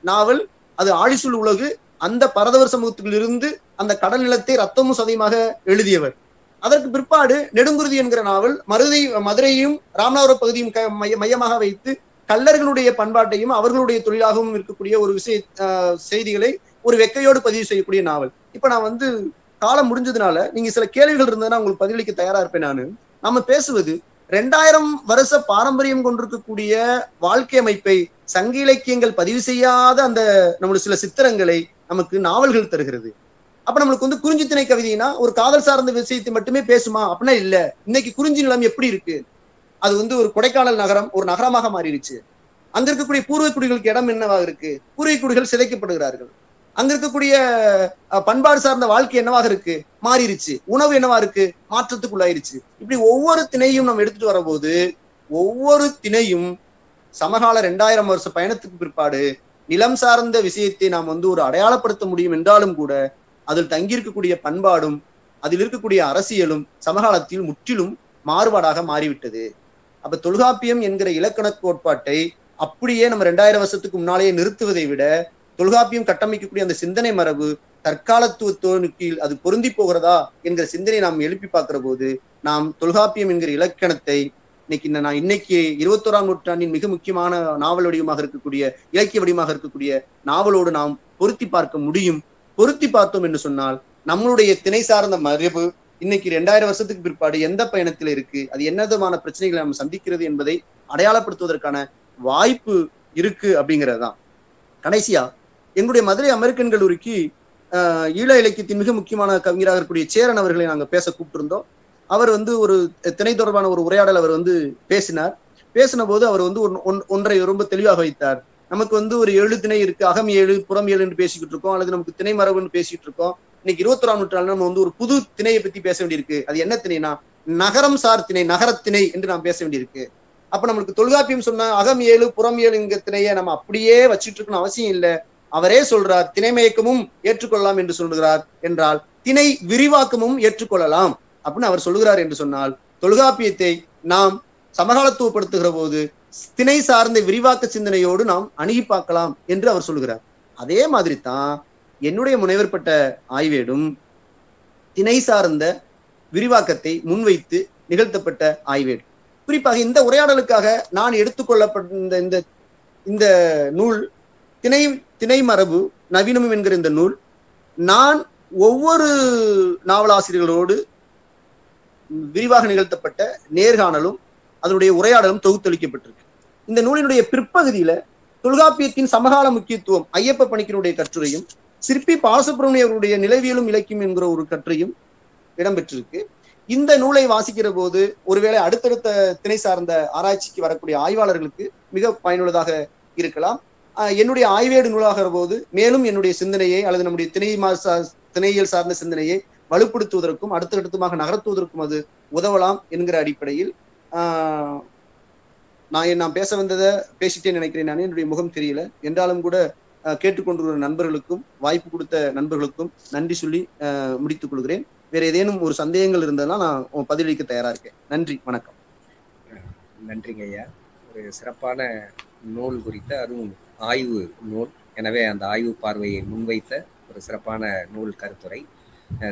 நாவல் அது ஆழிசுல் உலகு. அந்த பரதவர் சமூகத்தில் இருந்து அந்த கடல் நிலத்தை ரத்தமும் சதையுமாக எழுதியவர். அதற்கு பிற்பாடு நெடுங்குருதி என்கிற நாவல் மதுரையும் ராமநாதபுர பகுதியும் மையமாக வைத்து கள்ளர்களுடைய பண்பாட்டையும் அவர்களுடைய தொழிலாகவும் இருக்கக்கூடிய ஒரு செய்திகளை ஒரு வெக்கையோடு பதிவு செய்யக்கூடிய நாவல். இப்ப நான் வந்து காலம் முடிஞ்சதுனால நீங்க சில கேள்விகள் இருந்ததுன்னா உங்களுக்கு பதிலளிக்க தயாரா இருப்பேன். நம்ம பேசுவது 2000 வருஷ பாரம்பரியம் கொண்டிருக்கக்கூடிய வாழ்க்கை அமைப்பை சங்க இலக்கியங்கள் பதிவு செய்யாத அந்த நம்மளுடைய சில சித்திரங்களை நமக்கு நாவல்கள் தருகிறது. அப்ப நம்மளுக்கு வந்து குறிஞ்சி திணை கவிதைனா ஒரு காதல் சார்ந்த விஷயத்தை மட்டுமே பேசுமா அப்படின்னா இல்ல. இன்னைக்கு குறிஞ்சி நிலம் எப்படி இருக்கு, அது வந்து ஒரு கொடைக்கானல் நகரம் ஒரு நகரமாக மாறிடுச்சு. அங்க இருக்கக்கூடிய பூர்வக்குடிகளுக்கு இடம் என்னவாக இருக்கு, பூர்வக்குடிகள் சிதைக்கப்படுகிறார்கள். அங்க இருக்கக்கூடிய பண்பாடு சார்ந்த வாழ்க்கை என்னவாக இருக்கு, மாறிடுச்சு. உணவு என்னவா இருக்கு, மாற்றத்துக்குள்ளாயிருச்சு. இப்படி ஒவ்வொரு திணையும் நம்ம எடுத்துட்டு வரும்போது ஒவ்வொரு திணையும் சமகால 2000 வருஷ பயணத்துக்கு பிற்பாடு நிலம் சார்ந்த விஷயத்தை நாம் வந்து ஒரு அடையாளப்படுத்த முடியும் என்றாலும் கூட அதில் தங்கியிருக்கக்கூடிய பண்பாடும் அதில் இருக்கக்கூடிய அரசியலும் சமகாலத்தில் முற்றிலும் மாறுபாடாக மாறிவிட்டது. அப்ப தொல்காப்பியம் என்கிற இலக்கண கோட்பாட்டை அப்படியே நம்ம 2000 வருஷத்துக்கு முன்னாலேயே நிறுத்துவதை விட தொல்காப்பியம் கட்டமைக்கக்கூடிய அந்த சிந்தனை மரபு தற்காலத்துவத்தோனுக்கு அது பொருந்தி போகிறதா என்கிற சிந்தனை நாம் எழுப்பி பார்க்கிற போது நாம் தொல்காப்பியம் என்கிற இலக்கணத்தை இன்னைக்கு 21ஆம் நூற்றாண்டின் மிக முக்கியமான நாவல் வடிவமாக இருக்கக்கூடிய இலக்கிய வடிவமாக இருக்கக்கூடிய நாவலோடு நாம் பொருத்தி பார்க்க முடியும். பொருத்தி பார்த்தோம் என்று சொன்னால் நம்மளுடைய திணை சார்ந்த மரபு இன்னைக்கு 2000 வருஷத்துக்கு பிற்பாடு எந்த பயணத்தில் இருக்கு, அது என்ன விதமான பிரச்சனைகளை நம்ம சந்திக்கிறது என்பதை அடையாளப்படுத்துவதற்கான வாய்ப்பு இருக்கு அப்படிங்கிறது தான். கடைசியா எங்களுடைய மதுரை அமெரிக்கன் கல்லூரிக்கு ஈழ இலக்கியத்தின் மிக முக்கியமான கவிஞராக இருக்கக்கூடிய சேரன் அவர்களை நாங்க பேச கூப்பிட்டிருந்தோம். அவர் வந்து ஒரு திணை தொடர்பான ஒரு உரையாடல் அவர் வந்து பேசினார். பேசின போது அவர் வந்து ஒன்றை ரொம்ப தெளிவாக வைத்தார். நமக்கு வந்து ஒரு 7 திணை இருக்கு, அகம் 7 புறம் 7 என்று பேசிக்கிட்டு இருக்கோம், அல்லது நமக்கு திணை மரபுன்னு பேசிட்டு இருக்கோம். இன்னைக்கு 21ஆம் நூற்றாண்டு நம்ம வந்து ஒரு புது திணையை பத்தி பேச வேண்டியிருக்கு. அது என்ன திணைனா நகரம் சார் திணை, நகரத்திணை என்று நாம் பேச வேண்டியிருக்கு. அப்ப நம்மளுக்கு தொல்காப்பியம் சொன்ன அகம் 7 புறம் 7 திணையை நம்ம அப்படியே வச்சுட்டு இருக்கணும் அவசியம் இல்லை. அவரே சொல்றார் திணைமயக்கமும் ஏற்றுக்கொள்ளலாம் என்று சொல்லுகிறார் என்றால் திணை விரிவாக்கமும் ஏற்றுக்கொள்ளலாம் அப்படின்னு அவர் சொல்லுகிறார் என்று சொன்னால் தொல்காப்பியத்தை நாம் சமகாலத்துவப்படுத்துகிற போது திணை சார்ந்த விரிவாக்க சிந்தனையோடு நாம் அணுகி பார்க்கலாம் என்று அவர் சொல்லுகிறார். அதே மாதிரி தான் என்னுடைய முனைவர் பட்ட ஆய்வேடும் திணை சார்ந்த விரிவாக்கத்தை முன்வைத்து நிகழ்த்தப்பட்ட ஆய்வேடு. குறிப்பாக இந்த உரையாடலுக்காக நான் எடுத்துக்கொள்ளப்பட்ட இந்த நூல் திணை மரபு நவீனமும் என்கிற இந்த நூல் நான் ஒவ்வொரு நாவலாசிரியர்களோடு விரிவாக நிகழ்த்தப்பட்ட நேர்காணலும் அதனுடைய உரையாடலும் தொகுத்தளிக்கப்பட்டிருக்கு. இந்த நூலினுடைய பிற்பகுதியில தொல்காப்பியத்தின் சமகால முக்கியத்துவம் ஐயப்ப பணிக்கினுடைய கட்டுரையும் சிற்பி பாலசுப்ரமணியருடைய நிலவியலும் இலக்கியம் என்கிற ஒரு கட்டுரையும் இடம்பெற்றிருக்கு. இந்த நூலை வாசிக்கிற போது ஒருவேளை அடுத்தடுத்த திணை சார்ந்த ஆராய்ச்சிக்கு வரக்கூடிய ஆய்வாளர்களுக்கு மிக பயனுள்ளதாக இருக்கலாம். என்னுடைய ஆய்வேடு நூலாகிற போது மேலும் என்னுடைய சிந்தனையை அல்லது நம்முடைய திணையியல் சார்ந்த சிந்தனையை வலுப்படுத்துவதற்கும் அடுத்தடுத்துமாக நகர்த்துவதற்கும் அது உதவலாம் என்கிற அடிப்படையில் நான் பேச வந்ததை பேசிட்டே நினைக்கிறேன். நான் என்னுடைய முகம் தெரியல என்றாலும் கூட கேட்டுக்கொண்டிருக்கிற நண்பர்களுக்கும் வாய்ப்பு கொடுத்த நண்பர்களுக்கும் நன்றி சொல்லி முடித்துக் கொள்கிறேன். வேற ஏதேனும் ஒரு சந்தேகங்கள் இருந்ததுன்னா நான் பதிலளிக்க தயாரா இருக்கேன். நன்றி, வணக்கம். நன்றிங்க ஐயா. ஒரு சிறப்பான நூல் குறித்த, அதுவும் ஆய்வு நூல், எனவே அந்த ஆய்வு பார்வையை முன்வைத்த ஒரு சிறப்பான நூல் கருத்துரை.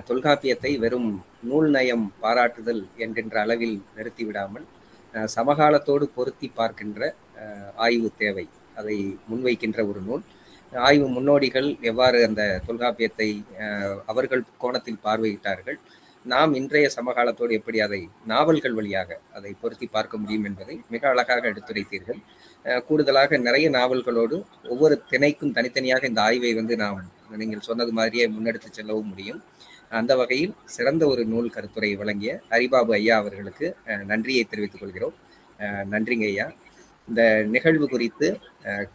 தொல்காப்பியத்தை வெறும் நூல் நயம் பாராட்டுதல் என்கின்ற அளவில் நிறுத்திவிடாமல் சமகாலத்தோடு பொருத்தி பார்க்கின்ற ஆய்வு தேவை, அதை முன்வைக்கின்ற ஒரு நூல். ஆய்வு முன்னோடிகள் எவ்வாறு அந்த தொல்காப்பியத்தை அவர்கள் கோணத்தில் பார்வையிட்டார்கள், நாம் இன்றைய சமகாலத்தோடு எப்படி அதை நாவல்கள் வழியாக அதை பொருத்தி பார்க்க முடியும் என்பதை மிக அழகாக எடுத்துரைத்தீர்கள். கூடுதலாக நிறைய நாவல்களோடு ஒவ்வொரு திணைக்கும் தனித்தனியாக இந்த ஆய்வை நாம் நீங்கள் சொன்னது மாதிரியே முன்னெடுத்து செல்லவும் முடியும். அந்த வகையில் சிறந்த ஒரு நூல் கருத்துரை வழங்கிய அரிபாபு ஐயா அவர்களுக்கு நன்றியை தெரிவித்துக் கொள்கிறோம். நன்றிங்க ஐயா. இந்த நிகழ்வு குறித்து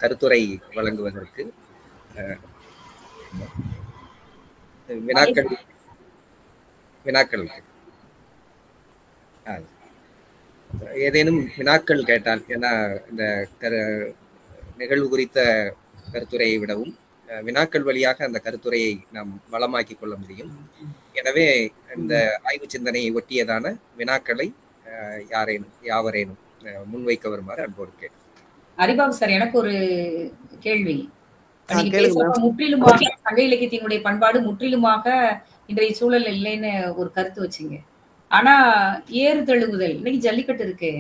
கருத்துரை வழங்குவதற்கு வினாக்கள் ஏதேனும் வினாக்கள் கேட்டால், ஏன்னா இந்த நிகழ்வு குறித்த கருத்துரையை விடவும் வினாக்கள் வழியாக அந்த கருத்துரையை நாம் வளமாக்கிக் கொள்ள முடியும். எனவே இந்த ஆய்வு சிந்தனையை ஒட்டியதான வினாக்களை யாவரேனும் முன்வைக்க வருமாறு அன்போடு கேட்கிறேன். அரிபாபு சார், எனக்கு ஒரு கேள்வி. முற்றிலுமாக சங்க இலக்கியத்தினுடைய பண்பாடு முற்றிலுமாக இன்றைய சூழல் இல்லைன்னு ஒரு கருத்து வச்சுங்க. ஆனா ஏறு தழுவுதல், இன்னைக்கு ஜல்லிக்கட்டு இருக்கு,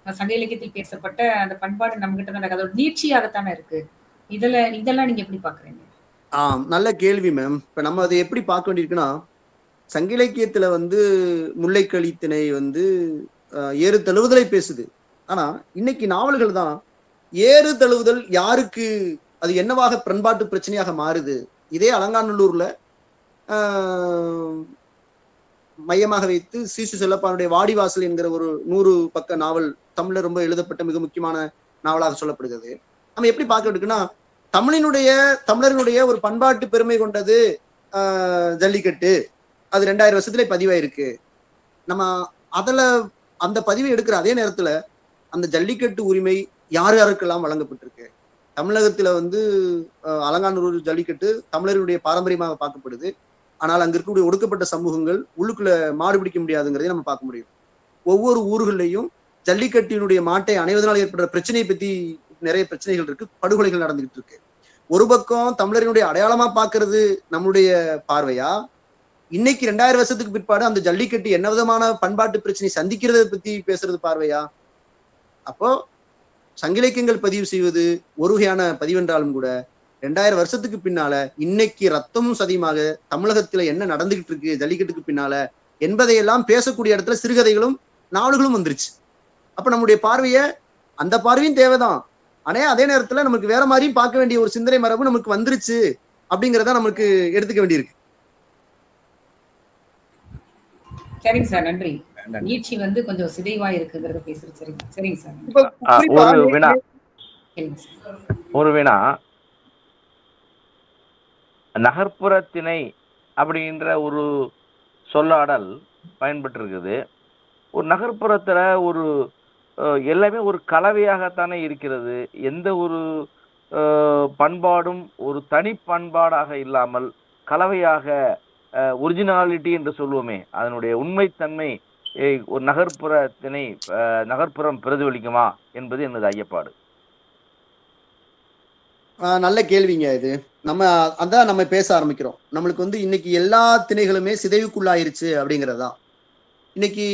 சங்க இலக்கியத்தில் பேசப்பட்ட அந்த பண்பாடு நம்ம கிட்ட தான் அதோட நீட்சியாகத்தானே இருக்கு. இதெல்லாம் நீங்க எப்படி பாக்குறீங்க? நல்ல கேள்வி மேம். இப்ப நம்ம அதை எப்படி பார்க்க வேண்டியிருக்குன்னா, சங்க இலக்கியத்துல முல்லைக்களி திணை ஏறு தழுவுதலை பேசுது. ஆனா இன்னைக்கு நாவல்கள் தான் ஏறு தழுவுதல் யாருக்கு அது என்னவாக பண்பாட்டு பிரச்சனையாக மாறுது. இதே அலங்காநல்லூர்ல மையமாக வைத்து சிசு செல்லப்பானுடைய வாடிவாசல் என்கிற ஒரு 100 பக்க நாவல் தமிழ்ல ரொம்ப எழுதப்பட்ட மிக முக்கியமான நாவலாக சொல்லப்படுகிறது. நம்ம எப்படி பார்க்க வேண்டியிருக்குன்னா, தமிழரினுடைய ஒரு பண்பாட்டு பெருமை கொண்டது ஜல்லிக்கட்டு, அது 2000 வருஷத்துல பதிவாயிருக்கு. நம்ம அந்த பதிவை எடுக்கிற அதே நேரத்துல அந்த ஜல்லிக்கட்டு உரிமை யார் யாருக்கெல்லாம் வழங்கப்பட்டிருக்கு. தமிழகத்துல அலங்காநல்லூர் ஜல்லிக்கட்டு தமிழர்களுடைய பாரம்பரியமாக பார்க்கப்படுது. ஆனால் அங்க இருக்கக்கூடிய ஒடுக்கப்பட்ட சமூகங்கள் உள்ளுக்குள்ள மாடு பிடிக்க முடியாதுங்கிறதை நம்ம பார்க்க முடியும். ஒவ்வொரு ஊர்களையும் ஜல்லிக்கட்டினுடைய மாட்டை அணைவதனால் ஏற்படுற பிரச்சனையை பத்தி நிறைய பிரச்சனைகள் இருக்கு, படுகொலைகள் நடந்துகிட்டு இருக்கு. ஒரு பக்கம் தமிழரினுடைய அடையாளமா பார்க்கறது நம்முடைய பார்வையா, இன்னைக்கு 2000 வருஷத்துக்கு பிற்பாடு அந்த ஜல்லிக்கட்டு என்ன விதமான பண்பாட்டு பிரச்சனை சந்திக்கிறத பத்தி பேசுறது பார்வையா? அப்போ சங்க இலக்கியங்கள் பதிவு செய்வது ஒரு வகையான பதிவென்றாலும் கூட 2000 வருஷத்துக்கு பின்னால இன்னைக்கு ரத்தமும் சதியுமாக தமிழகத்துல என்ன நடந்துகிட்டு இருக்கு ஜல்லிக்கட்டுக்கு பின்னால என்பதையெல்லாம் பேசக்கூடிய இடத்துல சிறுகதைகளும் நாவல்களும் வந்துருச்சு. அப்ப நம்முடைய அந்த பார்வையும் தேவைதான். ஆனா அதே நேரத்துல நமக்கு வேற மாதிரியும் பார்க்க வேண்டிய ஒரு சிந்தனை மரபு நமக்கு வந்துருச்சு அப்படிங்கிறத நமக்கு எடுத்துக்க வேண்டியிருக்கு. சரிங்க சார், நன்றி. நீட்சி கொஞ்சம் சிதைவா இருக்குங்கிறத பேசுறது. சரிங்க சார். ஒரு வினா, நகர்ப்புற திணை அப்படின்ற ஒரு சொல்லாடல் பயன்பட்டு இருக்குது. ஒரு நகர்ப்புறத்துல ஒரு எல்லாமே ஒரு கலவையாகத்தானே இருக்கிறது. எந்த ஒரு பண்பாடும் ஒரு தனி பண்பாடாக இல்லாமல் கலவையாக ஒரிஜினாலிட்டி என்று சொல்லுவோமே, அதனுடைய உண்மைத்தன்மை ஒரு நகர்ப்புறம் பிரதிபலிக்குமா என்பது எனது ஐயப்பாடு. நல்ல கேள்விங்க இது. நம்ம பேச ஆரம்பிக்கிறோம். நம்மளுக்கு வந்து இன்னைக்கு எல்லா திணைகளுமே சிதைவுக்குள்ளாயிருச்சு அப்படிங்கறதுதான். இன்னைக்கு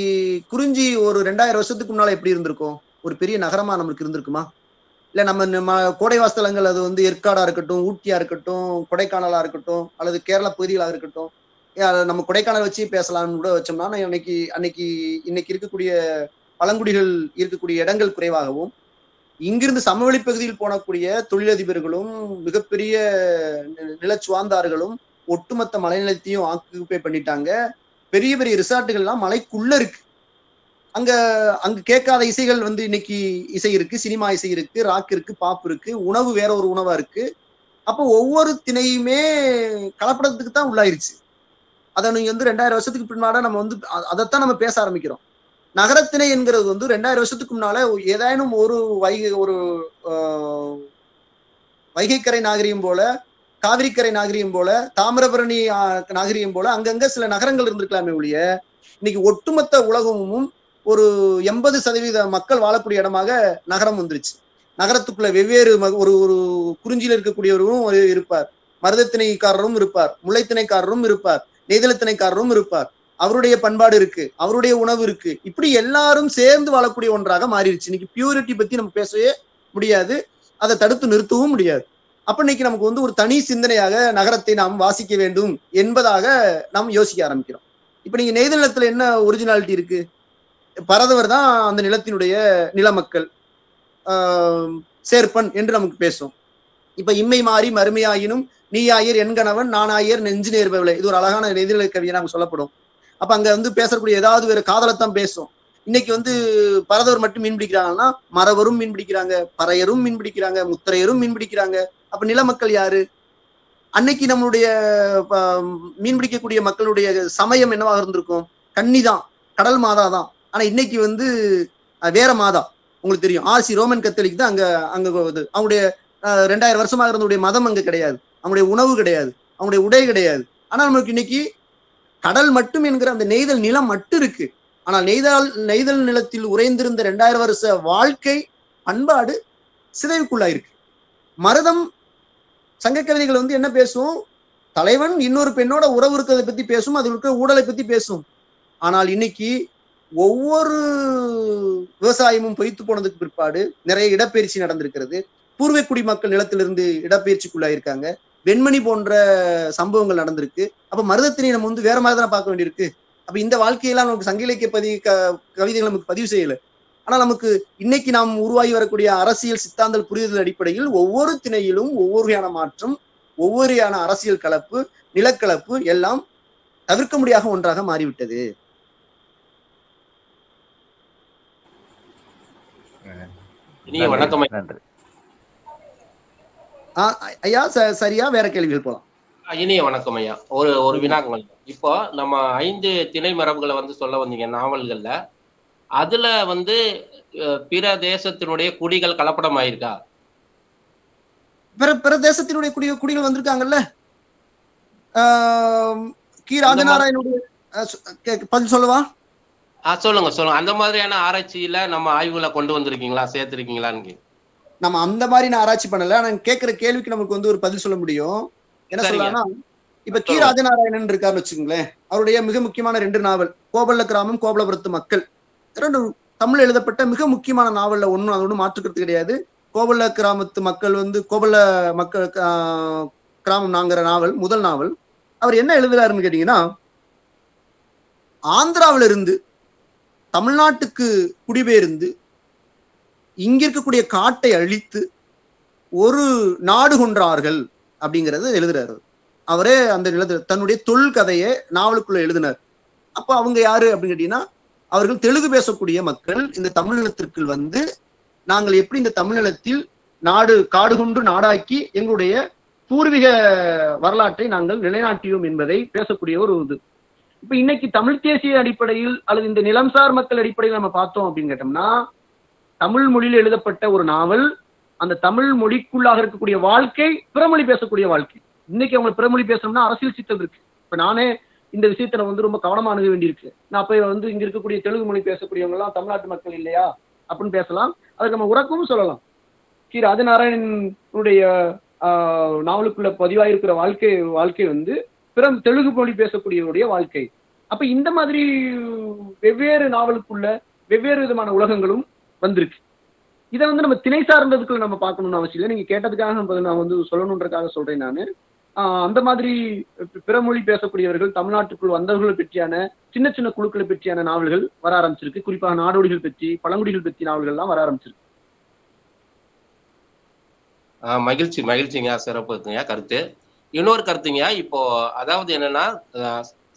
குறிஞ்சி ஒரு 2000 வருஷத்துக்கு முன்னால எப்படி இருந்திருக்கும்? ஒரு பெரிய நகரமா நம்மளுக்கு இருந்திருக்குமா? இல்ல நம்ம கோடைவாசலங்கள் அது வந்து ஏற்காடா இருக்கட்டும், ஊட்டியா இருக்கட்டும், கொடைக்கானலா இருக்கட்டும், அல்லது கேரள பகுதிகளாக இருக்கட்டும், நம்ம கொடைக்கானல் வச்சு பேசலாம்னு கூட வச்சோம்னா இன்னைக்கு இருக்கக்கூடிய பழங்குடிகள் இருக்கக்கூடிய இடங்கள் குறைவாகவும், இங்கிருந்து சமவெளி பகுதியில் போனக்கூடிய தொழிலதிபர்களும் மிகப்பெரிய நிலச்சுவார்ந்தார்களும் ஒட்டுமொத்த மலைநிலத்தையும் ஆக்குப்பை பண்ணிட்டாங்க. பெரிய பெரிய ரிசார்ட்டுகள்லாம் மலைக்குள்ள இருக்கு. அங்க கேட்காத இசைகள் வந்து இன்னைக்கு இசை இருக்கு, சினிமா இசை இருக்கு, ராக் இருக்கு, பாப் இருக்கு, உணவு வேற ஒரு உணவா இருக்கு. அப்போ ஒவ்வொரு திணையுமே கலப்படத்துக்கு தான் உள்ளாயிருச்சு. அதை நீங்க வந்து 2000 வருஷத்துக்கு பின்னால நம்ம வந்து அதைத்தான் நம்ம பேச ஆரம்பிக்கிறோம். நகரத்திணை என்கிறது வந்து 2000 வருஷத்துக்கு முன்னால ஏதானும் ஒரு வைகைக்கரை நாகரிகம் போல, காவிரிக்கரை நாகரிகம் போல, தாமிரபரணி நாகரிகம் போல அங்கங்க சில நகரங்கள் இருந்திருக்கலாமே ஒழிய, இன்னைக்கு ஒட்டுமொத்த உலகமும் ஒரு 80% மக்கள் வாழக்கூடிய இடமாக நகரம் வந்துருச்சு. நகரத்துக்குள்ள வெவ்வேறு ஒரு குறிஞ்சியில் இருக்கக்கூடியவரும் இருப்பார், மருதத்திணைக்காரரும் இருப்பார், முல்லைத்திணைக்காரரும் இருப்பார், நெய்தலத்திணைக்காரரும் இருப்பார். அவருடைய பண்பாடு இருக்கு, அவருடைய உணவு இருக்கு. இப்படி எல்லாரும் சேர்ந்து வாழக்கூடிய ஒன்றாக மாறிடுச்சு. இன்னைக்கு பியூரிட்டி பத்தி நம்ம பேசவே முடியாது, அதை தடுத்து நிறுத்தவும் முடியாது. அப்ப இன்னைக்கு நமக்கு வந்து ஒரு தனி சிந்தனையாக நகரத்தை நாம் வாசிக்க வேண்டும் என்பதாக நாம் யோசிக்க ஆரம்பிக்கிறோம். இப்ப நீங்க நெய்தல் நிலத்துல என்ன ஒரிஜினாலிட்டி இருக்கு? பரதவர் தான் அந்த நிலத்தினுடைய நிலமக்கள், சேர்ப்பன் என்று நமக்கு பேசும். இப்ப இம்மை மாறி மறுமையாயினும் நீ ஆயர் என் கணவன் நான் ஆயர் நெஞ்சு நேர்பவில்லை, இது ஒரு அழகான நெய்தல் கவியை நமக்கு சொல்லப்படும். அப்ப அங்க வந்து பேசக்கூடிய ஏதாவது வேற காதலைத்தான் பேசும். இன்னைக்கு வந்து பரதவர் மட்டும் மீன் பிடிக்கிறாங்கன்னா மறவரும் மீன் பிடிக்கிறாங்க, பறையரும் மீன் பிடிக்கிறாங்க, முத்திரையரும் மீன் பிடிக்கிறாங்க. அப்ப நிலமக்கள் யாரு? அன்னைக்கு நம்மளுடைய மீன் பிடிக்கக்கூடிய மக்களுடைய சமயம் என்னவாக இருந்திருக்கும்? கன்னிதான், கடல் மாதா தான். ஆனா இன்னைக்கு வந்து வேற மாதா. உங்களுக்கு தெரியும், ஆர்சி ரோமன் கத்தோலிக் தான் அங்க அவங்களுடைய 2000 வருஷமாக இருந்தவுடைய மதம் அங்க கிடையாது, அவங்களுடைய உணவு கிடையாது, அவங்களுடைய உடை கிடையாது. ஆனா நம்மளுக்கு இன்னைக்கு கடல் மட்டும் என்கிற அந்த நெய்தல் நிலம் மட்டும் இருக்கு. ஆனால் நெய்தல் நிலத்தில் உறைந்திருந்த 2000 வருஷ வாழ்க்கை பண்பாடு சிதைவுக்குள்ளாயிருக்கு. மருதம் சங்க கவிதைகள் வந்து என்ன பேசும்? தலைவன் இன்னொரு பெண்ணோட உறவு இருக்கிறதை பத்தி பேசும், அது இருக்கிற ஊழலை பத்தி பேசும். ஆனால் இன்னைக்கு ஒவ்வொரு விவசாயமும் பொய்த்து போனதுக்கு பிற்பாடு நிறைய இடப்பெயர்ச்சி நடந்திருக்கிறது. பூர்வக்குடி மக்கள் நிலத்திலிருந்து இடப்பெயர்ச்சிக்குள்ளாயிருக்காங்க. வெண்மணி போன்ற சம்பவங்கள் நடந்திருக்கு. அப்ப மருதத்தினை நம்ம வந்து வேற மாதிரி தானே பார்க்க வேண்டியிருக்கு. அப்ப இந்த வாழ்க்கையெல்லாம் நமக்கு சங்க இலக்கிய கவிதைகள் நமக்கு பதிவு செய்யல. ஆனா நமக்கு இன்னைக்கு நாம் உருவாகி வரக்கூடிய அரசியல் சித்தாந்தல் புரிதல் அடிப்படையில் ஒவ்வொரு திணையிலும் ஒவ்வொரு வகையான மாற்றம், ஒவ்வொரு வகையான அரசியல் கலப்பு, நிலக்கலப்பு எல்லாம் தவிர்க்க முடியாத ஒன்றாக மாறிவிட்டது. வணக்கம் ஐயா. சரியா, வேற கேள்விகள் போலாம். இனிய வணக்கம் ஐயா. ஒரு வினாக்கள். இப்போ நம்ம 5 திணை மரபுகளை வந்து சொல்ல வந்தீங்க நாவல்கள்ல. அதுல வந்து பிற தேசத்தினுடைய குடிகள் கலப்படம் ஆயிருக்கா? பிற தேசத்தினுடைய குடிகள் வந்திருக்காங்கல்ல. கி ராஜநாராயணுடைய பதில் சொல்லவா? சொல்லுங்க. அந்த மாதிரியான ஆராய்ச்சியில நம்ம ஆய்வுகளை கொண்டு வந்திருக்கீங்களா, சேர்த்திருக்கீங்களான்னு? நம்ம அந்த மாதிரி நான் ஆராய்ச்சி பண்ணல. ஆனா கேட்கிற கேள்விக்கு நமக்கு வந்து ஒரு பதில் சொல்ல முடியும். என்ன சொல்லலாம்னா, இப்ப கி ராஜநாராயணன் இருக்காருன்னு வச்சுக்கோங்களேன். அவருடைய மிக முக்கியமான 2 நாவல், கோபல்ல கிராமம், கோபலபுரத்து மக்கள், 2 தமிழ் எழுதப்பட்ட மிக முக்கியமான நாவல்ல ஒன்றும் அது ஒன்றும் மாற்றுக்கிறது கிடையாது. கோபல்ல கிராமத்து மக்கள் வந்து கோபல்ல மக்கள் கிராமம் நாங்கிற நாவல் முதல் நாவல். அவர் என்ன எழுதுறாருன்னு கேட்டீங்கன்னா, ஆந்திராவில இருந்து தமிழ்நாட்டுக்கு குடிபெயர்ந்து இங்க இருக்கக்கூடிய காட்டை அழித்து ஒரு நாடு கொன்றார்கள் அப்படிங்கறது எழுதுறாரு. அவரே அந்த தன்னுடைய தொல் கதையை நாவலுக்குள்ள எழுதினார். அப்ப அவங்க யாரு அப்படின்னு கேட்டீங்கன்னா, அவர்கள் தெலுங்கு பேசக்கூடிய மக்கள் இந்த தமிழ்நிலத்திற்கு வந்து நாங்கள் எப்படி இந்த தமிழ்நிலத்தில் காடு கொண்டு நாடாக்கி எங்களுடைய பூர்வீக வரலாற்றை நாங்கள் நிலைநாட்டியோம் என்பதை பேசக்கூடிய ஒரு இது. இப்ப இன்னைக்கு தமிழ் தேசிய அடிப்படையில் அல்லது இந்த நிலம்சார் மக்கள் அடிப்படையில் நம்ம பார்த்தோம் அப்படின்னு கேட்டோம்னா, தமிழ் மொழியில் எழுதப்பட்ட ஒரு நாவல், அந்த தமிழ் மொழிக்குள்ளாக இருக்கக்கூடிய வாழ்க்கை பிறமொழி பேசக்கூடிய வாழ்க்கை. இன்னைக்கு அவங்க பிறமொழி பேசணும்னா அரசியல் சிக்கல் இருக்கு. இப்ப நானே இந்த விஷயத்துல ரொம்ப கவனமா அணுக வேண்டியிருக்கு. நான் அப்ப இங்க இருக்கக்கூடிய தெலுங்கு மொழி பேசக்கூடியவங்க எல்லாம் தமிழ்நாட்டு மக்கள் இல்லையா அப்படின்னு பேசலாம். அதுக்கு நம்ம உறக்கவும் சொல்லலாம். கி. ராஜநாராயணனுடைய நாவலுக்குள்ள பதிவாயிருக்கிற வாழ்க்கை தெலுங்கு மொழி பேசக்கூடியவருடைய வாழ்க்கை. அப்ப இந்த மாதிரி வெவ்வேறு நாவலுக்குள்ள வெவ்வேறு விதமான உலகங்களும் வந்திருக்கு. இதை நம்ம திணை சார்ந்ததுக்குள்ள நம்ம பார்க்கணும்னு அவசியம் இல்லை. நீங்க கேட்டதுக்காக நான் சொல்லணுன்றதுக்காக சொல்றேன். நான் அந்த மாதிரி பிறமொழி பேசக்கூடியவர்கள் தமிழ்நாட்டுக்குள் வந்தவர்களை பற்றியான சின்ன சின்ன குழுக்களை பற்றியான நாவல்கள் வர ஆரம்பிச்சிருக்கு. குறிப்பாக நாடோடிகள் பற்றி, பழங்குடிகள் பற்றி நாவல்கள் எல்லாம் வர ஆரம்பிச்சிருக்கு. மகிழ்ச்சிங்க, சிறப்பு இருக்குங்க கருத்து. இன்னொரு கருத்துங்க, இப்போ அதாவது என்னன்னா,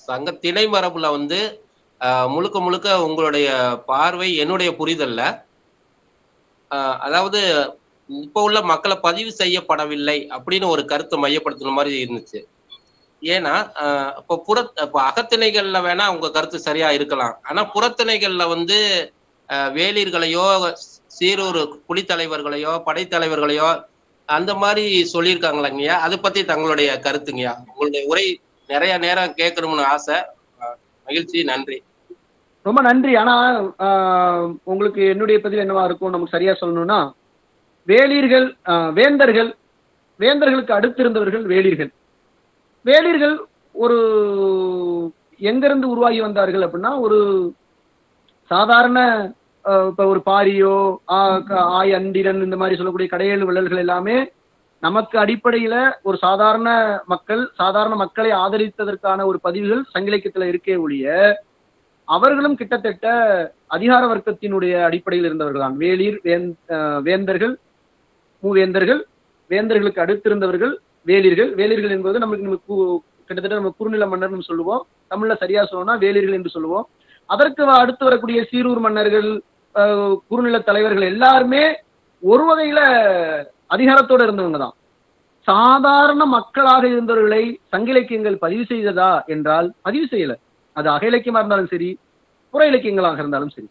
சங்க திணை மரபுல முழுக்க முழுக்க உங்களுடைய பார்வை என்னுடைய புரிதல்ல, அதாவது இப்ப உள்ள மக்களை பதிவு செய்யப்படவில்லை அப்படின்னு ஒரு கருத்தை மையப்படுத்தின மாதிரி இருந்துச்சு. ஏன்னா இப்போ அகத்திணைகள்ல வேணா உங்க கருத்து சரியா இருக்கலாம். ஆனா புறத்திணைகள்ல வேளிர்களையோ சீரூர் புலித்தலைவர்களையோ படைத்தலைவர்களையோ அந்த மாதிரி சொல்லியிருக்காங்களாங்கய்யா. அதை பத்தி தங்களுடைய கருத்துங்கய்யா. உங்களுடைய உரை நிறைய நேரம் கேட்கணும்னு ஆசை. மகிழ்ச்சி, நன்றி. ரொம்ப நன்றி. ஆனா உங்களுக்கு என்னுடைய பதில் என்னவா இருக்கும் நமக்கு சரியா சொல்லணும்னா, வேளிர்கள் வேந்தர்களுக்கு அடுத்திருந்தவர்கள் வேளிர்கள் ஒரு எங்கிருந்து உருவாகி வந்தார்கள் அப்படின்னா, ஒரு சாதாரண இப்ப ஒரு பாரியோ ஆய் அண்டிரன் இந்த மாதிரி சொல்லக்கூடிய கடையேழு வள்ளல்கள் எல்லாமே நமக்கு அடிப்படையில ஒரு சாதாரண மக்களை ஆதரித்ததற்கான ஒரு பதிவுகள் சங்க இலக்கியத்துல இருக்கே ஒழிய, அவர்களும் கிட்டத்தட்ட அதிகார வர்க்கத்தினுடைய அடிப்படையில் இருந்தவர்கள் தான். வேந்தர்கள், மூவேந்தர்கள், வேந்தர்களுக்கு அடுத்திருந்தவர்கள் வேளிர்கள் என்பது நமக்கு கிட்டத்தட்ட நம்ம குறுநில மன்னர் சொல்லுவோம். தமிழ்ல சரியா சொல்லணும்னா வேளிர்கள் என்று சொல்லுவோம். அதற்கு அடுத்து வரக்கூடிய சீரூர் மன்னர்கள், குறுநில தலைவர்கள் எல்லாருமே ஒரு வகையில அதிகாரத்தோடு இருந்தவங்க தான். சாதாரண மக்களாக இருந்தவர்களை சங்க இலக்கியங்கள் பதிவு செய்ததா என்றால் பதிவு செய்யல. அது அக இலக்கியமா இருந்தாலும் சரி, புற இலக்கியங்களாக இருந்தாலும் சரி.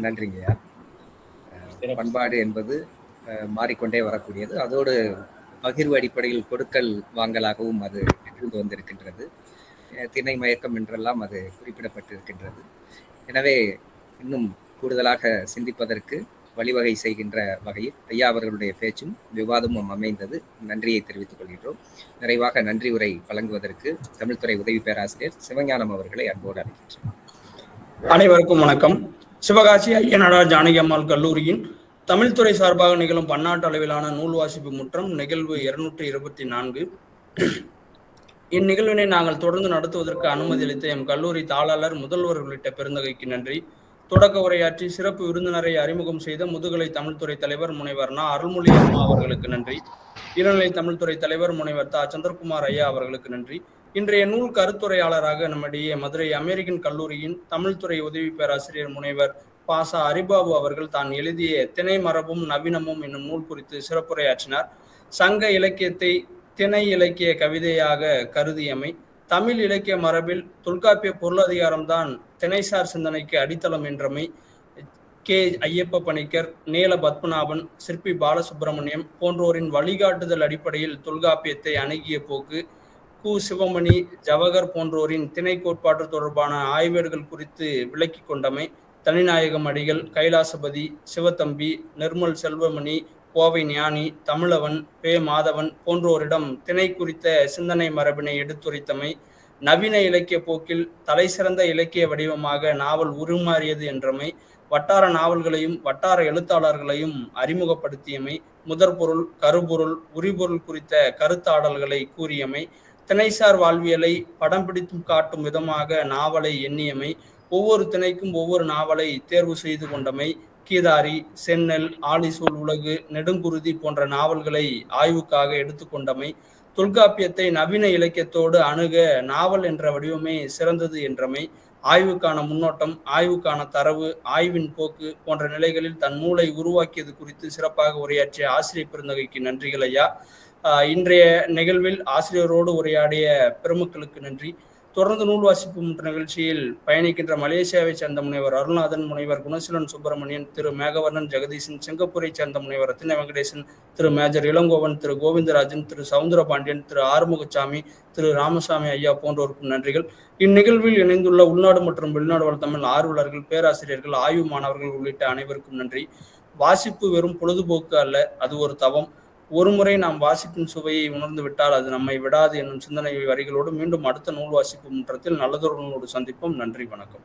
நன்றிங்கய்யா. பண்பாடு என்பது மாறிக்கொண்டே வரக்கூடியது. அதோடு பகிர்வு அடிப்படையில் கொடுக்கல் வாங்கலாகவும் அது நிகழ்ந்து வந்திருக்கின்றது. திணை மயக்கம் என்றெல்லாம் அது குறிப்பிடப்பட்டிருக்கின்றது. எனவே இன்னும் கூடுதலாக சிந்திப்பதற்கு வழிவகை செய்கின்ற வகையில் ஐயா அவர்களுடைய பேச்சும் விவாதமும் அமைந்தது. நன்றியை தெரிவித்துக் கொள்கின்றோம். நிறைவாக நன்றி உரை வழங்குவதற்கு தமிழ்துறை உதவி பேராசிரியர் சிவஞானம் அவர்களை அன்போடு அழைக்கின்றோம். அனைவருக்கும் வணக்கம். சிவகாசி ஐயனாடார் ஜானகி அம்மாள் கல்லூரியின் தமிழ்துறை சார்பாக நிகழும் பன்னாட்டு அளவிலான நூல் வாசிப்பு முற்றம் நிகழ்வு 224. இந்நிகழ்வினை நாங்கள் தொடர்ந்து நடத்துவதற்கு அனுமதி அளித்த எம் கல்லூரி தாளாளர், முதல்வர் உள்ளிட்ட பெருந்தகைக்கு நன்றி. தொடக்க உரையாற்றி சிறப்பு விருந்தினரை அறிமுகம் செய்த முதுகலை தமிழ்துறை தலைவர் முனைவர் அருள்மொழி அம்மா அவர்களுக்கு நன்றி. இளநிலை தமிழ்துறை தலைவர் முனைவர் சந்திரகுமார் ஐயா அவர்களுக்கு நன்றி. இன்றைய நூல் கருத்துரையாளராக நம்முடைய மதுரை அமெரிக்கன் கல்லூரியின் தமிழ்துறை உதவி பேராசிரியர் முனைவர் பாசா அரிபாபு அவர்கள் தான் எழுதிய திணை மரபும் நவீனமும் என்னும் நூல் குறித்து சிறப்புரையாற்றினார். சங்க இலக்கியத்தை திணை இலக்கிய கவிதையாக கருதியமை, தமிழ் இலக்கிய மரபில் தொல்காப்பிய பொருளதிகாரம்தான் திணைசார் சிந்தனைக்கு அடித்தளம் என்றமை, கே. ஐயப்ப பணிக்கர், நீல பத்மநாபன், சிற்பி பாலசுப்பிரமணியம் போன்றோரின் வழிகாட்டுதல் அடிப்படையில் தொல்காப்பியத்தை அணுகிய போக்கு, கு. சிவமணி, ஜவகர் போன்றோரின் திணை கோட்பாட்டு தொடர்பான ஆய்வேடுகள் குறித்து விளக்கி கொண்டமை, தனிநாயகம் அடிகள், கைலாசபதி, சிவத்தம்பி, நிர்மல் செல்வமணி, கோவை ஞானி, தமிழவன், பே. மாதவன் போன்றோரிடம் திணை குறித்த சிந்தனை மரபினை எடுத்துரைத்தமை, நவீன இலக்கிய போக்கில் தலை சிறந்த இலக்கிய வடிவமாக நாவல் உருமாறியது என்றமை, வட்டார நாவல்களையும் வட்டார எழுத்தாளர்களையும் அறிமுகப்படுத்தியமை, முதற்பொருள், கருப்பொருள், உரிபொருள் குறித்த கருத்தாடல்களை கூறியமை, திணைசார் வாழ்வியலை படம் பிடித்தும் காட்டும் விதமாக நாவலை எண்ணியமை, ஒவ்வொரு திணைக்கும் ஒவ்வொரு நாவலை தேர்வு செய்து கொண்டமை, கீதாரி, சென்னல், ஆலிசூல் உலகு, நெடுங்குருதி போன்ற நாவல்களை ஆய்வுக்காக எடுத்துக்கொண்டமை, தொல்காப்பியத்தை நவீன இலக்கியத்தோடு அணுக நாவல் என்ற வடிவமே சிறந்தது என்றமை, ஆய்வுக்கான முன்னோட்டம், ஆய்வுக்கான தரவு, ஆய்வின் போக்கு போன்ற நிலைகளில் தன் நூலை உருவாக்கியது குறித்து சிறப்பாக உரையாற்றிய ஆசிரியர் பெருந்தகைக்கு நன்றிகள் ஐயா. இன்றைய நிகழ்வில் ஆசிரியரோடு உரையாடிய பெருமக்களுக்கு நன்றி. தொடர்ந்து நூல் வாசிப்பு முற்ற நிகழ்ச்சியில் பயணிக்கின்ற மலேசியாவை சேர்ந்த முனைவர் அருள்நாதன், முனைவர் குணசீலன் சுப்பிரமணியன், திரு மேகவர்ணன் ஜெகதீசன், சிங்கப்பூரை சேர்ந்த முனைவர் ரத்தின வெங்கடேசன், திரு மேஜர் இளங்கோவன், திரு கோவிந்தராஜன், திரு சவுந்தரபாண்டியன், திரு ஆறுமுகசாமி, திரு ராமசாமி ஐயா போன்றோருக்கும் நன்றிகள். இந்நிகழ்வில் இணைந்துள்ள உள்நாடு மற்றும் வெளிநாடு வாழ் தமிழ் ஆர்வலர்கள், பேராசிரியர்கள், ஆய்வு மாணவர்கள் உள்ளிட்ட அனைவருக்கும் நன்றி. வாசிப்பு வெறும் பொழுதுபோக்கு அல்ல, அது ஒரு தவம். ஒருமுறை நாம் வாசிப்பின் சுவையை உணர்ந்து விட்டால் அது நம்மை விடாது என்னும் சிந்தனை வரிகளோடு மீண்டும் அடுத்த நூல் வாசிப்பு முற்றத்தில் நல்லதொரு நூலோடு சந்திப்போம். நன்றி, வணக்கம்.